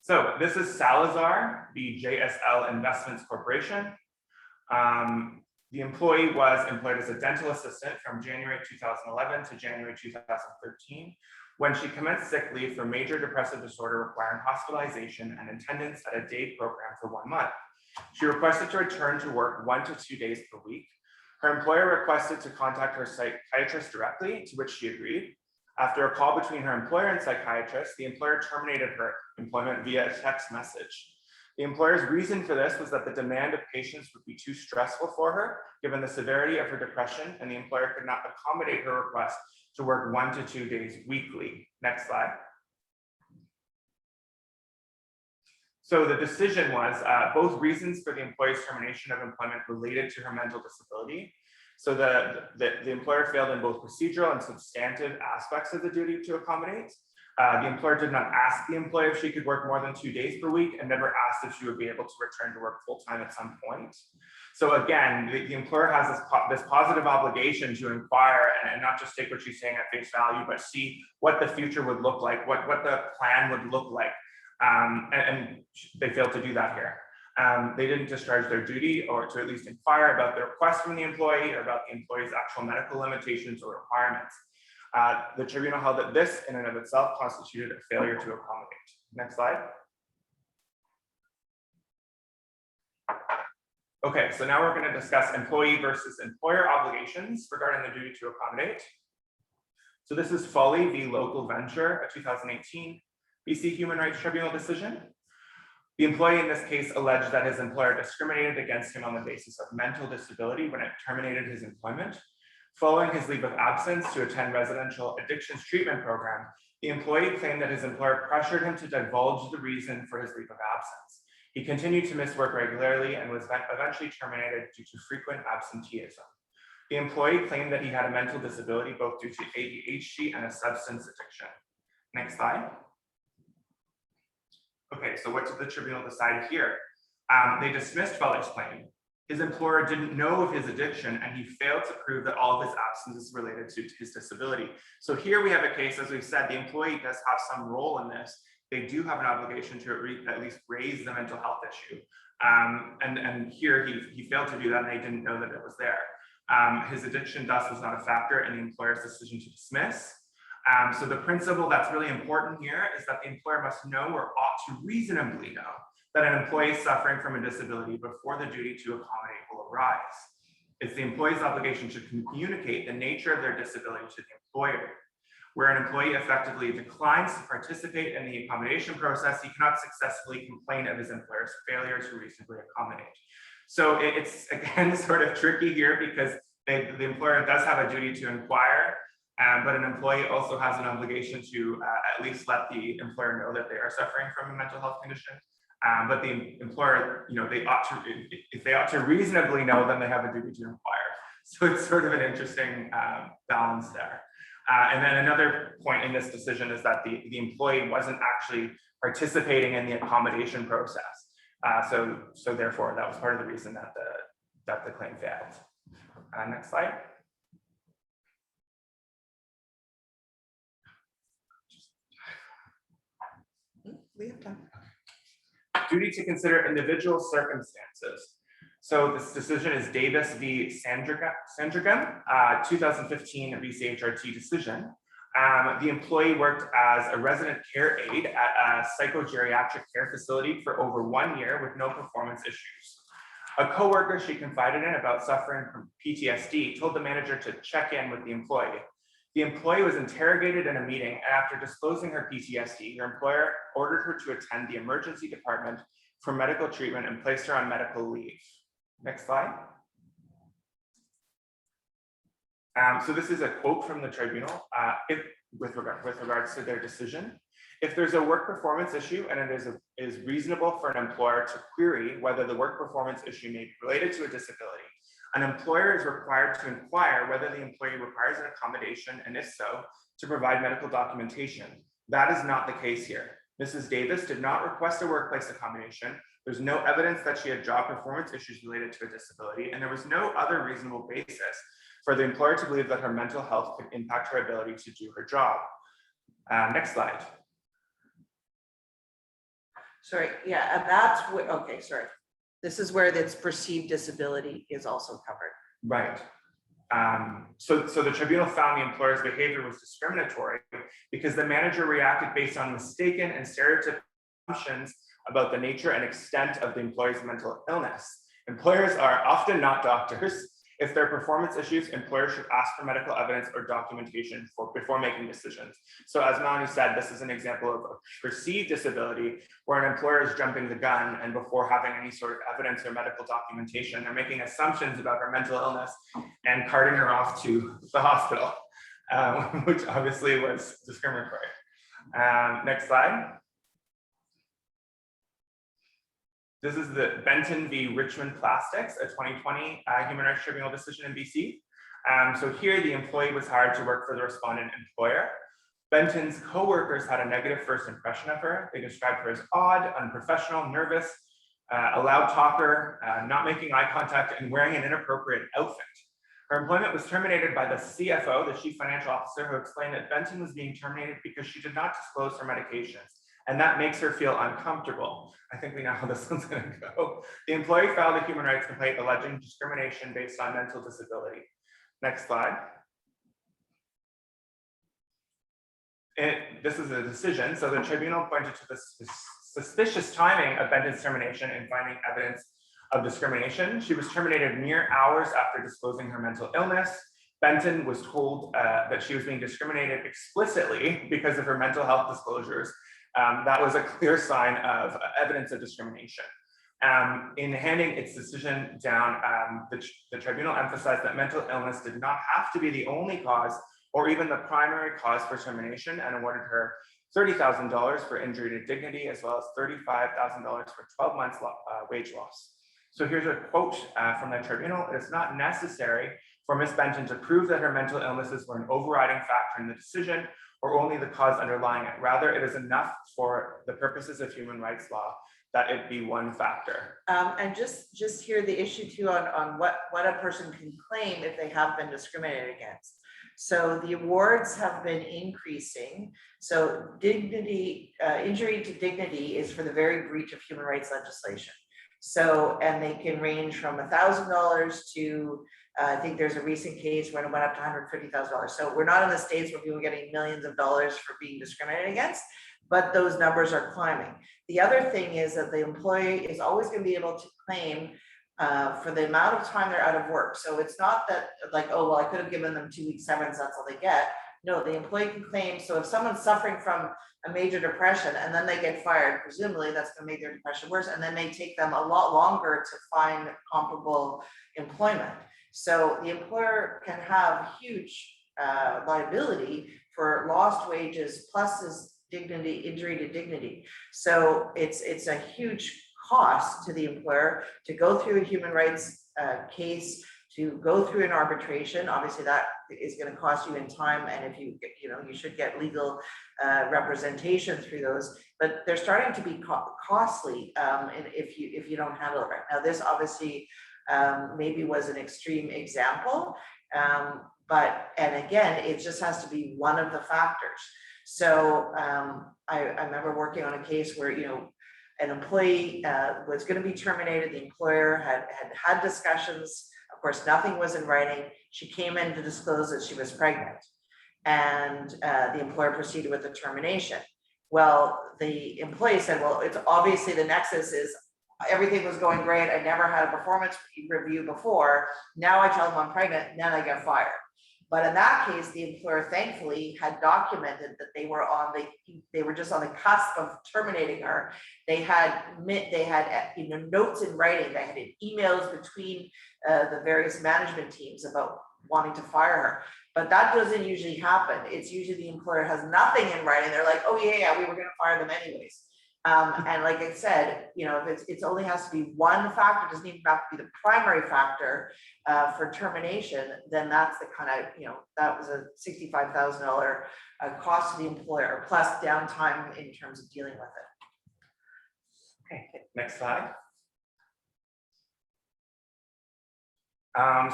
So this is Salazar, the JSL Investments Corporation. The employee was employed as a dental assistant from January 2011 to January 2013, when she commenced sick leave for major depressive disorder requiring hospitalization and attendance at a day program for 1 month. She requested to return to work 1 to 2 days per week. Her employer requested to contact her psychiatrist directly, to which she agreed. After a call between her employer and psychiatrist, the employer terminated her employment via a text message. The employer's reason for this was that the demand of patients would be too stressful for her, given the severity of her depression, and the employer could not accommodate her request to work 1 to 2 days weekly. Next slide. So the decision was both reasons for the employee's termination of employment related to her mental disability. So the employer failed in both procedural and substantive aspects of the duty to accommodate. The employer did not ask the employee if she could work more than 2 days per week and never asked if she would be able to return to work full-time at some point. So again, the employer has this positive obligation to inquire and not just take what she's saying at face value, but see what the future would look like, what the plan would look like. And they failed to do that here. They didn't discharge their duty or to at least inquire about the request from the employee or about the employee's actual medical limitations or requirements. The tribunal held that this in and of itself constituted a failure to accommodate. Next slide. Okay, so now we're going to discuss employee versus employer obligations regarding the duty to accommodate. So this is Foley v. Local Venture, a 2018 BC Human Rights Tribunal decision. The employee in this case alleged that his employer discriminated against him on the basis of mental disability when it terminated his employment. Following his leave of absence to attend residential addictions treatment program, the employee claimed that his employer pressured him to divulge the reason for his leave of absence. He continued to miss work regularly and was eventually terminated due to frequent absenteeism. The employee claimed that he had a mental disability both due to ADHD and a substance addiction. Next slide. Okay, so what did the tribunal decide here? They dismissed Foley's claim. His employer didn't know of his addiction and he failed to prove that all of his absences related to his disability. So here we have a case, as we've said, the employee does have some role in this. They do have an obligation to at least raise the mental health issue. And here he failed to do that and they didn't know that it was there. His addiction thus was not a factor in the employer's decision to dismiss. So the principle that's really important here is that the employer must know or ought to reasonably know that an employee is suffering from a disability before the duty to accommodate will arise. It's the employee's obligation to communicate the nature of their disability to the employer. Where an employee effectively declines to participate in the accommodation process, he cannot successfully complain of his employer's failure to reasonably accommodate. So it's again sort of tricky here because the employer does have a duty to inquire, but an employee also has an obligation to at least let the employer know that they are suffering from a mental health condition. But the employer, they ought to, if they ought to reasonably know, then they have a duty to inquire. So it's sort of an interesting balance there. And then another point in this decision is that the employee wasn't actually participating in the accommodation process. So therefore, that was part of the reason that the claim failed. Next slide. We have time. Duty to consider individual circumstances. So this decision is Davis v. Sandringham, 2015 BCHRT decision. The employee worked as a resident care aide at a psychogeriatric care facility for over 1 year with no performance issues. A coworker she confided in about suffering from PTSD told the manager to check in with the employee. The employee was interrogated in a meeting, and after disclosing her PTSD, her employer ordered her to attend the emergency department for medical treatment and placed her on medical leave. Next slide. So this is a quote from the tribunal with regards to their decision. If there's a work performance issue and it is reasonable for an employer to query whether the work performance issue may be related to a disability, an employer is required to inquire whether the employee requires an accommodation, and if so, to provide medical documentation. That is not the case here. Mrs. Davis did not request a workplace accommodation. There's no evidence that she had job performance issues related to a disability, and there was no other reasonable basis for the employer to believe that her mental health could impact her ability to do her job. Next slide. Sorry, yeah, and that's what, okay, sorry. This is where this perceived disability is also covered. Right. So the tribunal found the employer's behavior was discriminatory because the manager reacted based on mistaken and stereotypical assumptions about the nature and extent of the employee's mental illness. Employers are often not doctors. If there are performance issues, employers should ask for medical evidence or documentation before making decisions. So as Melanie said, this is an example of a perceived disability where an employer is jumping the gun, and before having any sort of evidence or medical documentation, they're making assumptions about her mental illness and carting her off to the hospital, which obviously was discriminatory. Next slide. This is the Benton v. Richmond Plastics, a 2020 Human Rights Tribunal decision in BC. So here the employee was hired to work for the respondent employer. Benton's co-workers had a negative first impression of her. They described her as odd, unprofessional, nervous, a loud talker, not making eye contact, and wearing an inappropriate outfit. Her employment was terminated by the CFO, the Chief Financial Officer, who explained that Benton was being terminated because she did not disclose her medications, and that makes her feel uncomfortable. I think we know how this one's going to go. The employee filed a human rights complaint alleging discrimination based on mental disability. Next slide. This is a decision. So the tribunal pointed to the suspicious timing of Benton's termination in finding evidence of discrimination. She was terminated mere hours after disclosing her mental illness. Benton was told that she was being discriminated explicitly because of her mental health disclosures. That was a clear sign of evidence of discrimination. In handing its decision down, the tribunal emphasized that mental illness did not have to be the only cause or even the primary cause for termination, and awarded her $30,000 for injury to dignity, as well as $35,000 for 12 months wage loss. So here's a quote from the tribunal. It is not necessary for Ms. Benton to prove that her mental illnesses were an overriding factor in the decision or only the cause underlying it. Rather, it is enough for the purposes of human rights law that it be one factor. And just hear the issue too on what a person can claim if they have been discriminated against. So the awards have been increasing. So dignity, injury to dignity is for the very breach of human rights legislation. So, and they can range from $1,000 to, I think there's a recent case when it went up to $150,000. So we're not in the States where people are getting millions of dollars for being discriminated against, but those numbers are climbing. The other thing is that the employee is always going to be able to claim for the amount of time they're out of work. So it's not that like, oh, well, I could have given them 2 weeks severance, that's all they get. No, the employee can claim. So if someone's suffering from a major depression and then they get fired, presumably that's going to make their depression worse, and then may take them a lot longer to find comparable employment. So the employer can have huge liability for lost wages plus his dignity, injury to dignity. So it's a huge cost to the employer to go through a human rights case, to go through an arbitration. Obviously that is going to cost you in time, and if you should get legal representation through those, but they're starting to be costly if you don't handle it right. Now this obviously maybe was an extreme example, and again, it just has to be one of the factors. So I remember working on a case where an employee was going to be terminated. The employer had discussions. Of course, nothing was in writing. She came in to disclose that she was pregnant, and the employer proceeded with the termination. Well, the employee said, well, it's obviously the nexus is everything was going great. I never had a performance review before. Now I tell them I'm pregnant, and then I get fired. But in that case, the employer thankfully had documented that they were just on the cusp of terminating her. They had notes in writing. They had emails between the various management teams about wanting to fire her. But that doesn't usually happen. It's usually the employer has nothing in writing. They're like, oh yeah, we were going to fire them anyways. And like I said, if it only has to be one factor, it doesn't even have to be the primary factor for termination, then that's the kind of, that was a $65,000 cost to the employer plus downtime in terms of dealing with it. Okay, next slide.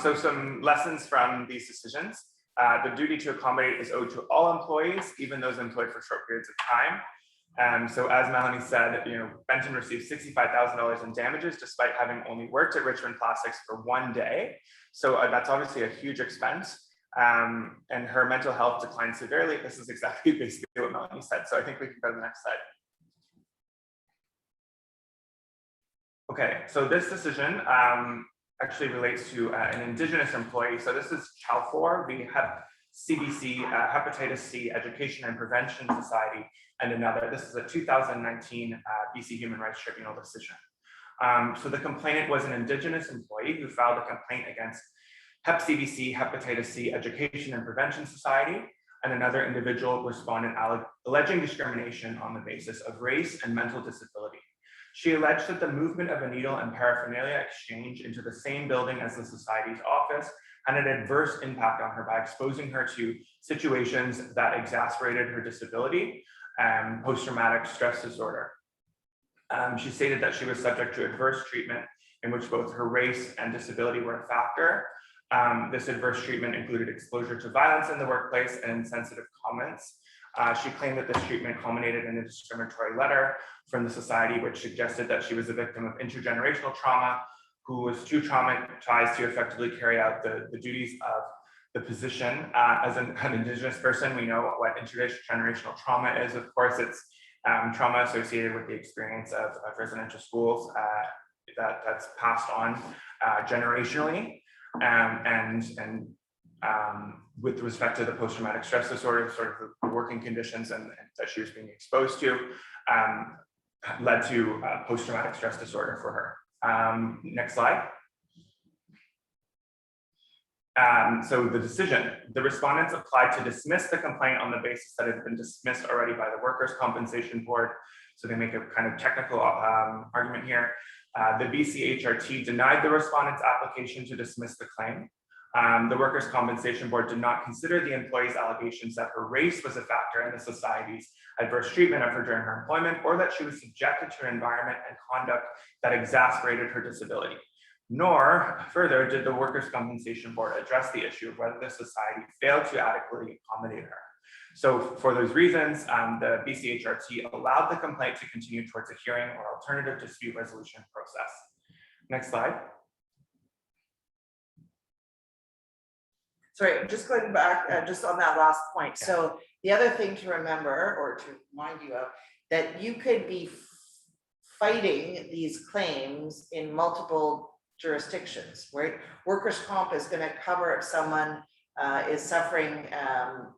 So some lessons from these decisions. The duty to accommodate is owed to all employees, even those employed for short periods of time. So as Melanie said, Benton received $65,000 in damages despite having only worked at Richmond Plastics for 1 day. So that's obviously a huge expense. And her mental health declined severely. This is exactly basically what Melanie said. So I think we can go to the next slide. Okay, so this decision actually relates to an Indigenous employee. So this is Chalfor v. CBC, Hepatitis C Education and Prevention Society, and another. This is a 2019 BC Human Rights Tribunal decision. So the complainant was an Indigenous employee who filed a complaint against HepCBC, Hepatitis C Education and Prevention Society, and another individual respondent alleging discrimination on the basis of race and mental disability. She alleged that the movement of a needle and paraphernalia exchange into the same building as the society's office had an adverse impact on her by exposing her to situations that exacerbated her disability and post-traumatic stress disorder. She stated that she was subject to adverse treatment in which both her race and disability were a factor. This adverse treatment included exposure to violence in the workplace and insensitive comments. She claimed that this treatment culminated in a discriminatory letter from the society, which suggested that she was a victim of intergenerational trauma, who was too traumatized to effectively carry out the duties of the position. As an Indigenous person, we know what intergenerational trauma is. Of course, it's trauma associated with the experience of residential schools that's passed on generationally. And with respect to the post-traumatic stress disorder, sort of the working conditions and that she was being exposed to, led to post-traumatic stress disorder for her. Next slide. So the decision, the respondents applied to dismiss the complaint on the basis that it had been dismissed already by the Workers' Compensation Board. So they make a kind of technical argument here. The BCHRT denied the respondent's application to dismiss the claim. The Workers' Compensation Board did not consider the employee's allegations that her race was a factor in the society's adverse treatment of her during her employment, or that she was subjected to an environment and conduct that exacerbated her disability. Nor, further, did the Workers' Compensation Board address the issue of whether the society failed to adequately accommodate her. So for those reasons, the BCHRT allowed the complaint to continue towards a hearing or alternative dispute resolution process. Next slide. Sorry, just going back, just on that last point. Yeah. So the other thing to remember, or to remind you of, that you could be fighting these claims in multiple jurisdictions, right? Workers' comp is going to cover if someone is suffering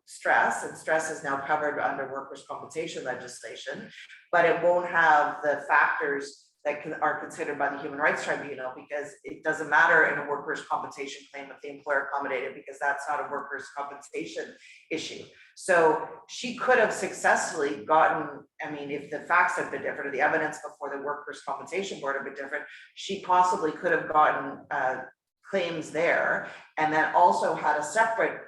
stress, and stress is now covered under workers' compensation legislation, but it won't have the factors that are considered by the Human Rights Tribunal, because it doesn't matter in a workers' compensation claim if the employer accommodated, because that's not a workers' compensation issue. So she could have successfully gotten, I mean, if the facts had been different or the evidence before the Workers' Compensation Board had been different, she possibly could have gotten claims there, and then also had a separate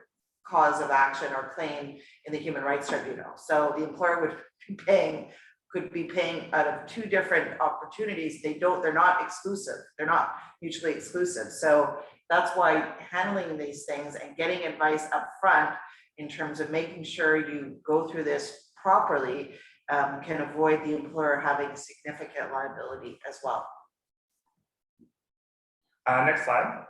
cause of action or claim in the Human Rights Tribunal. So the employer would be paying, could be paying out of two different opportunities. They're not exclusive. They're not mutually exclusive. So that's why handling these things and getting advice up front in terms of making sure you go through this properly can avoid the employer having significant liability as well. Next slide.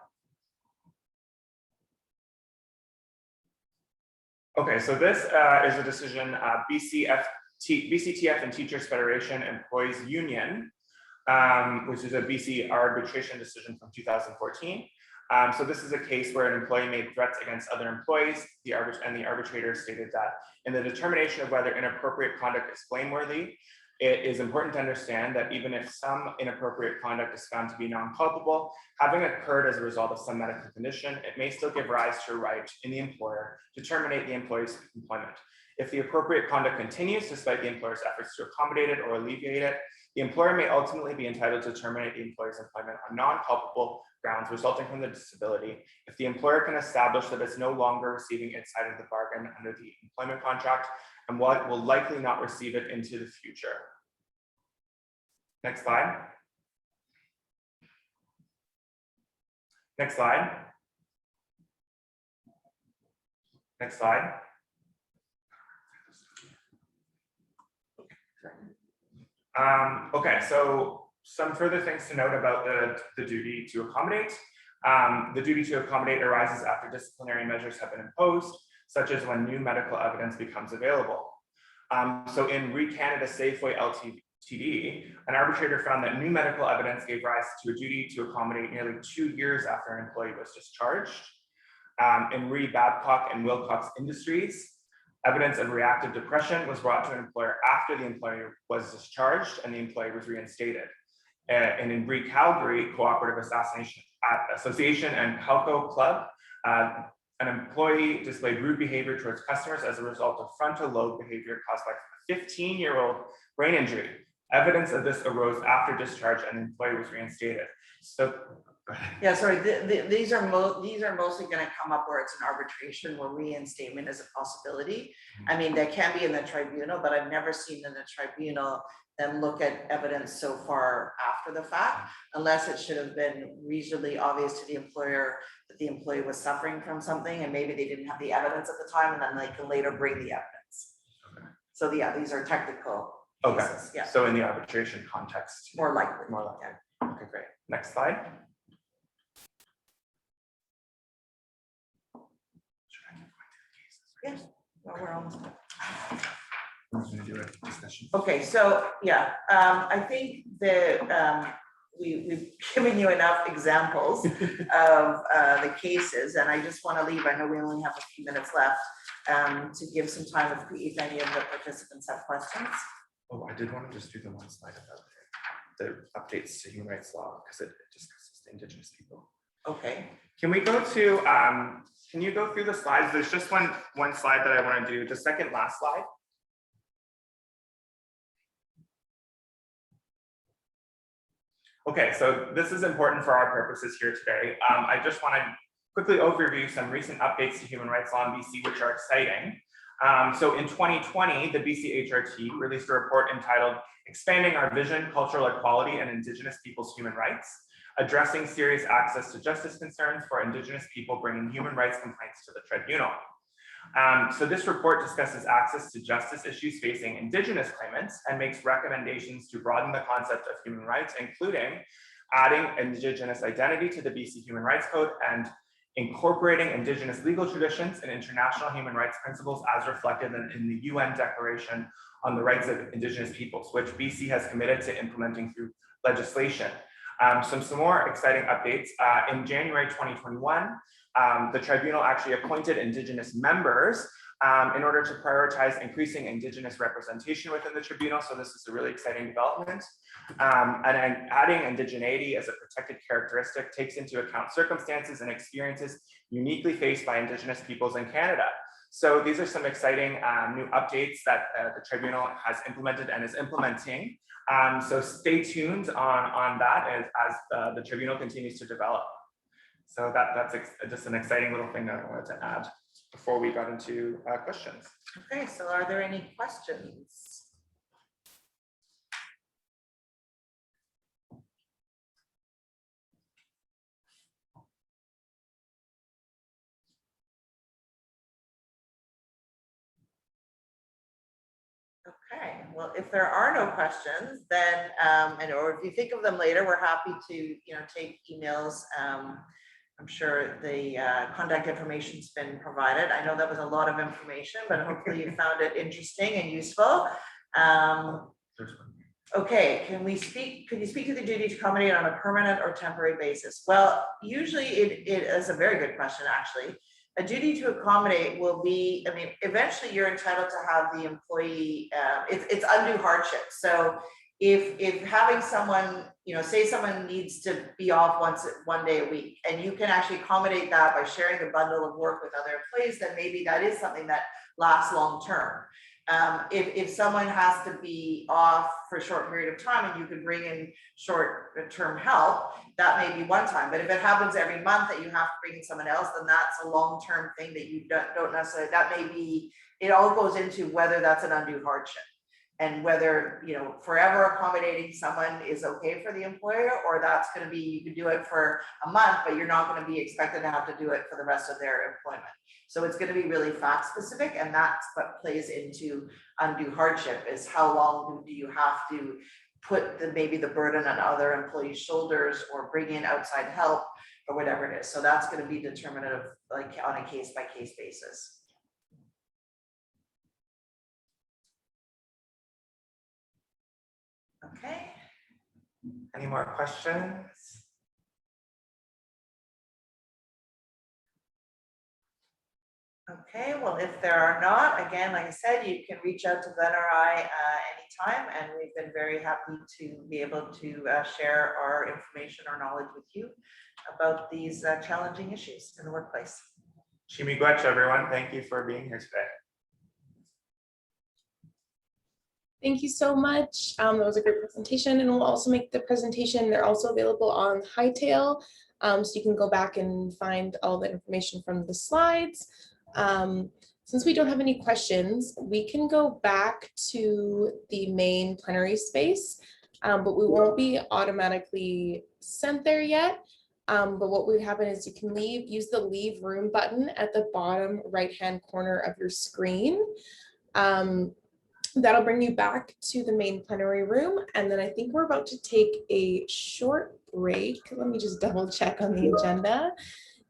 Okay, so this is a decision BCTF and Teachers Federation Employees Union, which is a BC arbitration decision from 2014. So this is a case where an employee made threats against other employees. The arbitrator stated that in the determination of whether inappropriate conduct is blameworthy, it is important to understand that even if some inappropriate conduct is found to be non-culpable, having occurred as a result of some medical condition, it may still give rise to a right in the employer to terminate the employee's employment. If the appropriate conduct continues despite the employer's efforts to accommodate it or alleviate it, the employer may ultimately be entitled to terminate the employee's employment on non-culpable grounds resulting from the disability if the employer can establish that it's no longer receiving its side of the bargain under the employment contract and what will likely not receive it into the future. Next slide. Next slide. Next slide. Okay, so some further things to note about the duty to accommodate. The duty to accommodate arises after disciplinary measures have been imposed, such as when new medical evidence becomes available. So in Re Canada Safeway Ltd, an arbitrator found that new medical evidence gave rise to a duty to accommodate nearly 2 years after an employee was discharged. In Re Babcock and Wilcox Industries, evidence of reactive depression was brought to an employer after the employee was discharged and the employee was reinstated. And in Re Calgary Cooperative Association and Calco Club, an employee displayed rude behavior towards customers as a result of frontal lobe behavior caused by a 15-year-old brain injury. Evidence of this arose after discharge and the employee was reinstated. So, go ahead. Yeah, sorry, these are mostly gonna come up where it's an arbitration where reinstatement is a possibility. I mean, that can be in the tribunal, but I've never seen in the tribunal them look at evidence so far after the fact, unless it should have been reasonably obvious to the employer that the employee was suffering from something and maybe they didn't have the evidence at the time and then they can later bring the evidence. Okay. So yeah, these are technical Okay. cases, yeah, So in the arbitration context. more likely. More likely. Okay, great. Next slide. Yes, well, we're almost done. I'm just gonna do a discussion. Okay, so, yeah, I think that, we've given you enough examples of, the cases, and I just wanna leave, I know we only have a few minutes left, to give some time if any of the participants have questions. Oh, I did want to just do the one slide about the updates to human rights law, because it discusses the Indigenous people. Okay, Can we go to, can you go through the slides? There's just one slide that I want to do, the second last slide. Okay, so this is important for our purposes here today. I just want to quickly overview some recent updates to human rights law in BC, which are exciting. So in 2020, the BC HRT released a report entitled Expanding Our Vision, Cultural Equality and Indigenous Peoples' Human Rights, addressing serious access to justice concerns for Indigenous people bringing human rights complaints to the tribunal. So this report discusses access to justice issues facing Indigenous claimants and makes recommendations to broaden the concept of human rights, including adding Indigenous identity to the BC Human Rights Code and incorporating Indigenous legal traditions and international human rights principles as reflected in the UN Declaration on the Rights of Indigenous Peoples, which BC has committed to implementing through legislation. Some more exciting updates. In January 2021, the tribunal actually appointed Indigenous members in order to prioritize increasing Indigenous representation within the tribunal. So this is a really exciting development. And then adding indigeneity as a protected characteristic takes into account circumstances and experiences uniquely faced by Indigenous peoples in Canada. So these are some exciting new updates that the tribunal has implemented and is implementing. So stay tuned on that as the tribunal continues to develop. So that's just an exciting little thing that I wanted to add before we got into questions. okay, so are there any questions? Okay, well, if there are no questions, then, or if you think of them later, we're happy to, take emails. I'm sure the contact information's been provided. I know that was a lot of information, but hopefully you found it interesting and useful. Okay, could you speak to the duty to accommodate on a permanent or temporary basis? Well, usually it is a very good question, actually. A duty to accommodate will be, eventually you're entitled to have the employee, it's undue hardship. So if having someone, say someone needs to be off one day a week, and you can actually accommodate that by sharing the bundle of work with other employees, then maybe that is something that lasts long term. If someone has to be off for a short period of time and you can bring in short-term help, that may be one time. But if it happens every month that you have to bring in someone else, then that's a long-term thing that you don't necessarily, that may be, it all goes into whether that's an undue hardship. And whether, forever accommodating someone is okay for the employer, or that's going to be, you can do it for a month, but you're not going to be expected to have to do it for the rest of their employment. So it's going to be really fact specific, and that's what plays into undue hardship, is how long do you have to put maybe the burden on other employees' shoulders, or bring in outside help, or whatever it is. So that's going to be determinative, like on a case by case basis. Okay. Any more questions? Okay, well, if there are not, again, like I said, you can reach out to Glenn or I anytime, and we've been very happy to be able to share our information or knowledge with you about these challenging issues in the workplace. Chimigwech, everyone. Thank you for being here today. Thank you so much. That was a great presentation, and we'll also make the presentation. They're also available on Hightail, so you can go back and find all the information from the slides. Since we don't have any questions, we can go back to the main plenary space, but we won't be automatically sent there yet. But what would happen is you can use the leave room button at the bottom right-hand corner of your screen. That'll bring you back to the main plenary room. And then I think we're about to take a short break. Let me just double check on the agenda.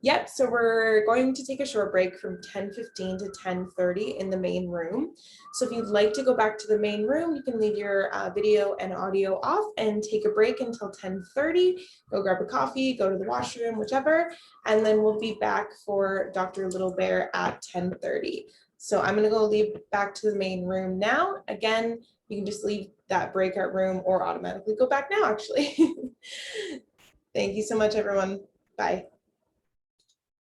Yep, so we're going to take a short break from 10:15 to 10:30 in the main room. So if you'd like to go back to the main room, you can leave your video and audio off and take a break until 10:30. Go grab a coffee, go to the washroom, whichever, and then we'll be back for Dr. Little Bear at 10:30. So I'm gonna go leave back to the main room now. Again, you can just leave that breakout room or automatically go back now, actually. Thank you so much, everyone. Bye.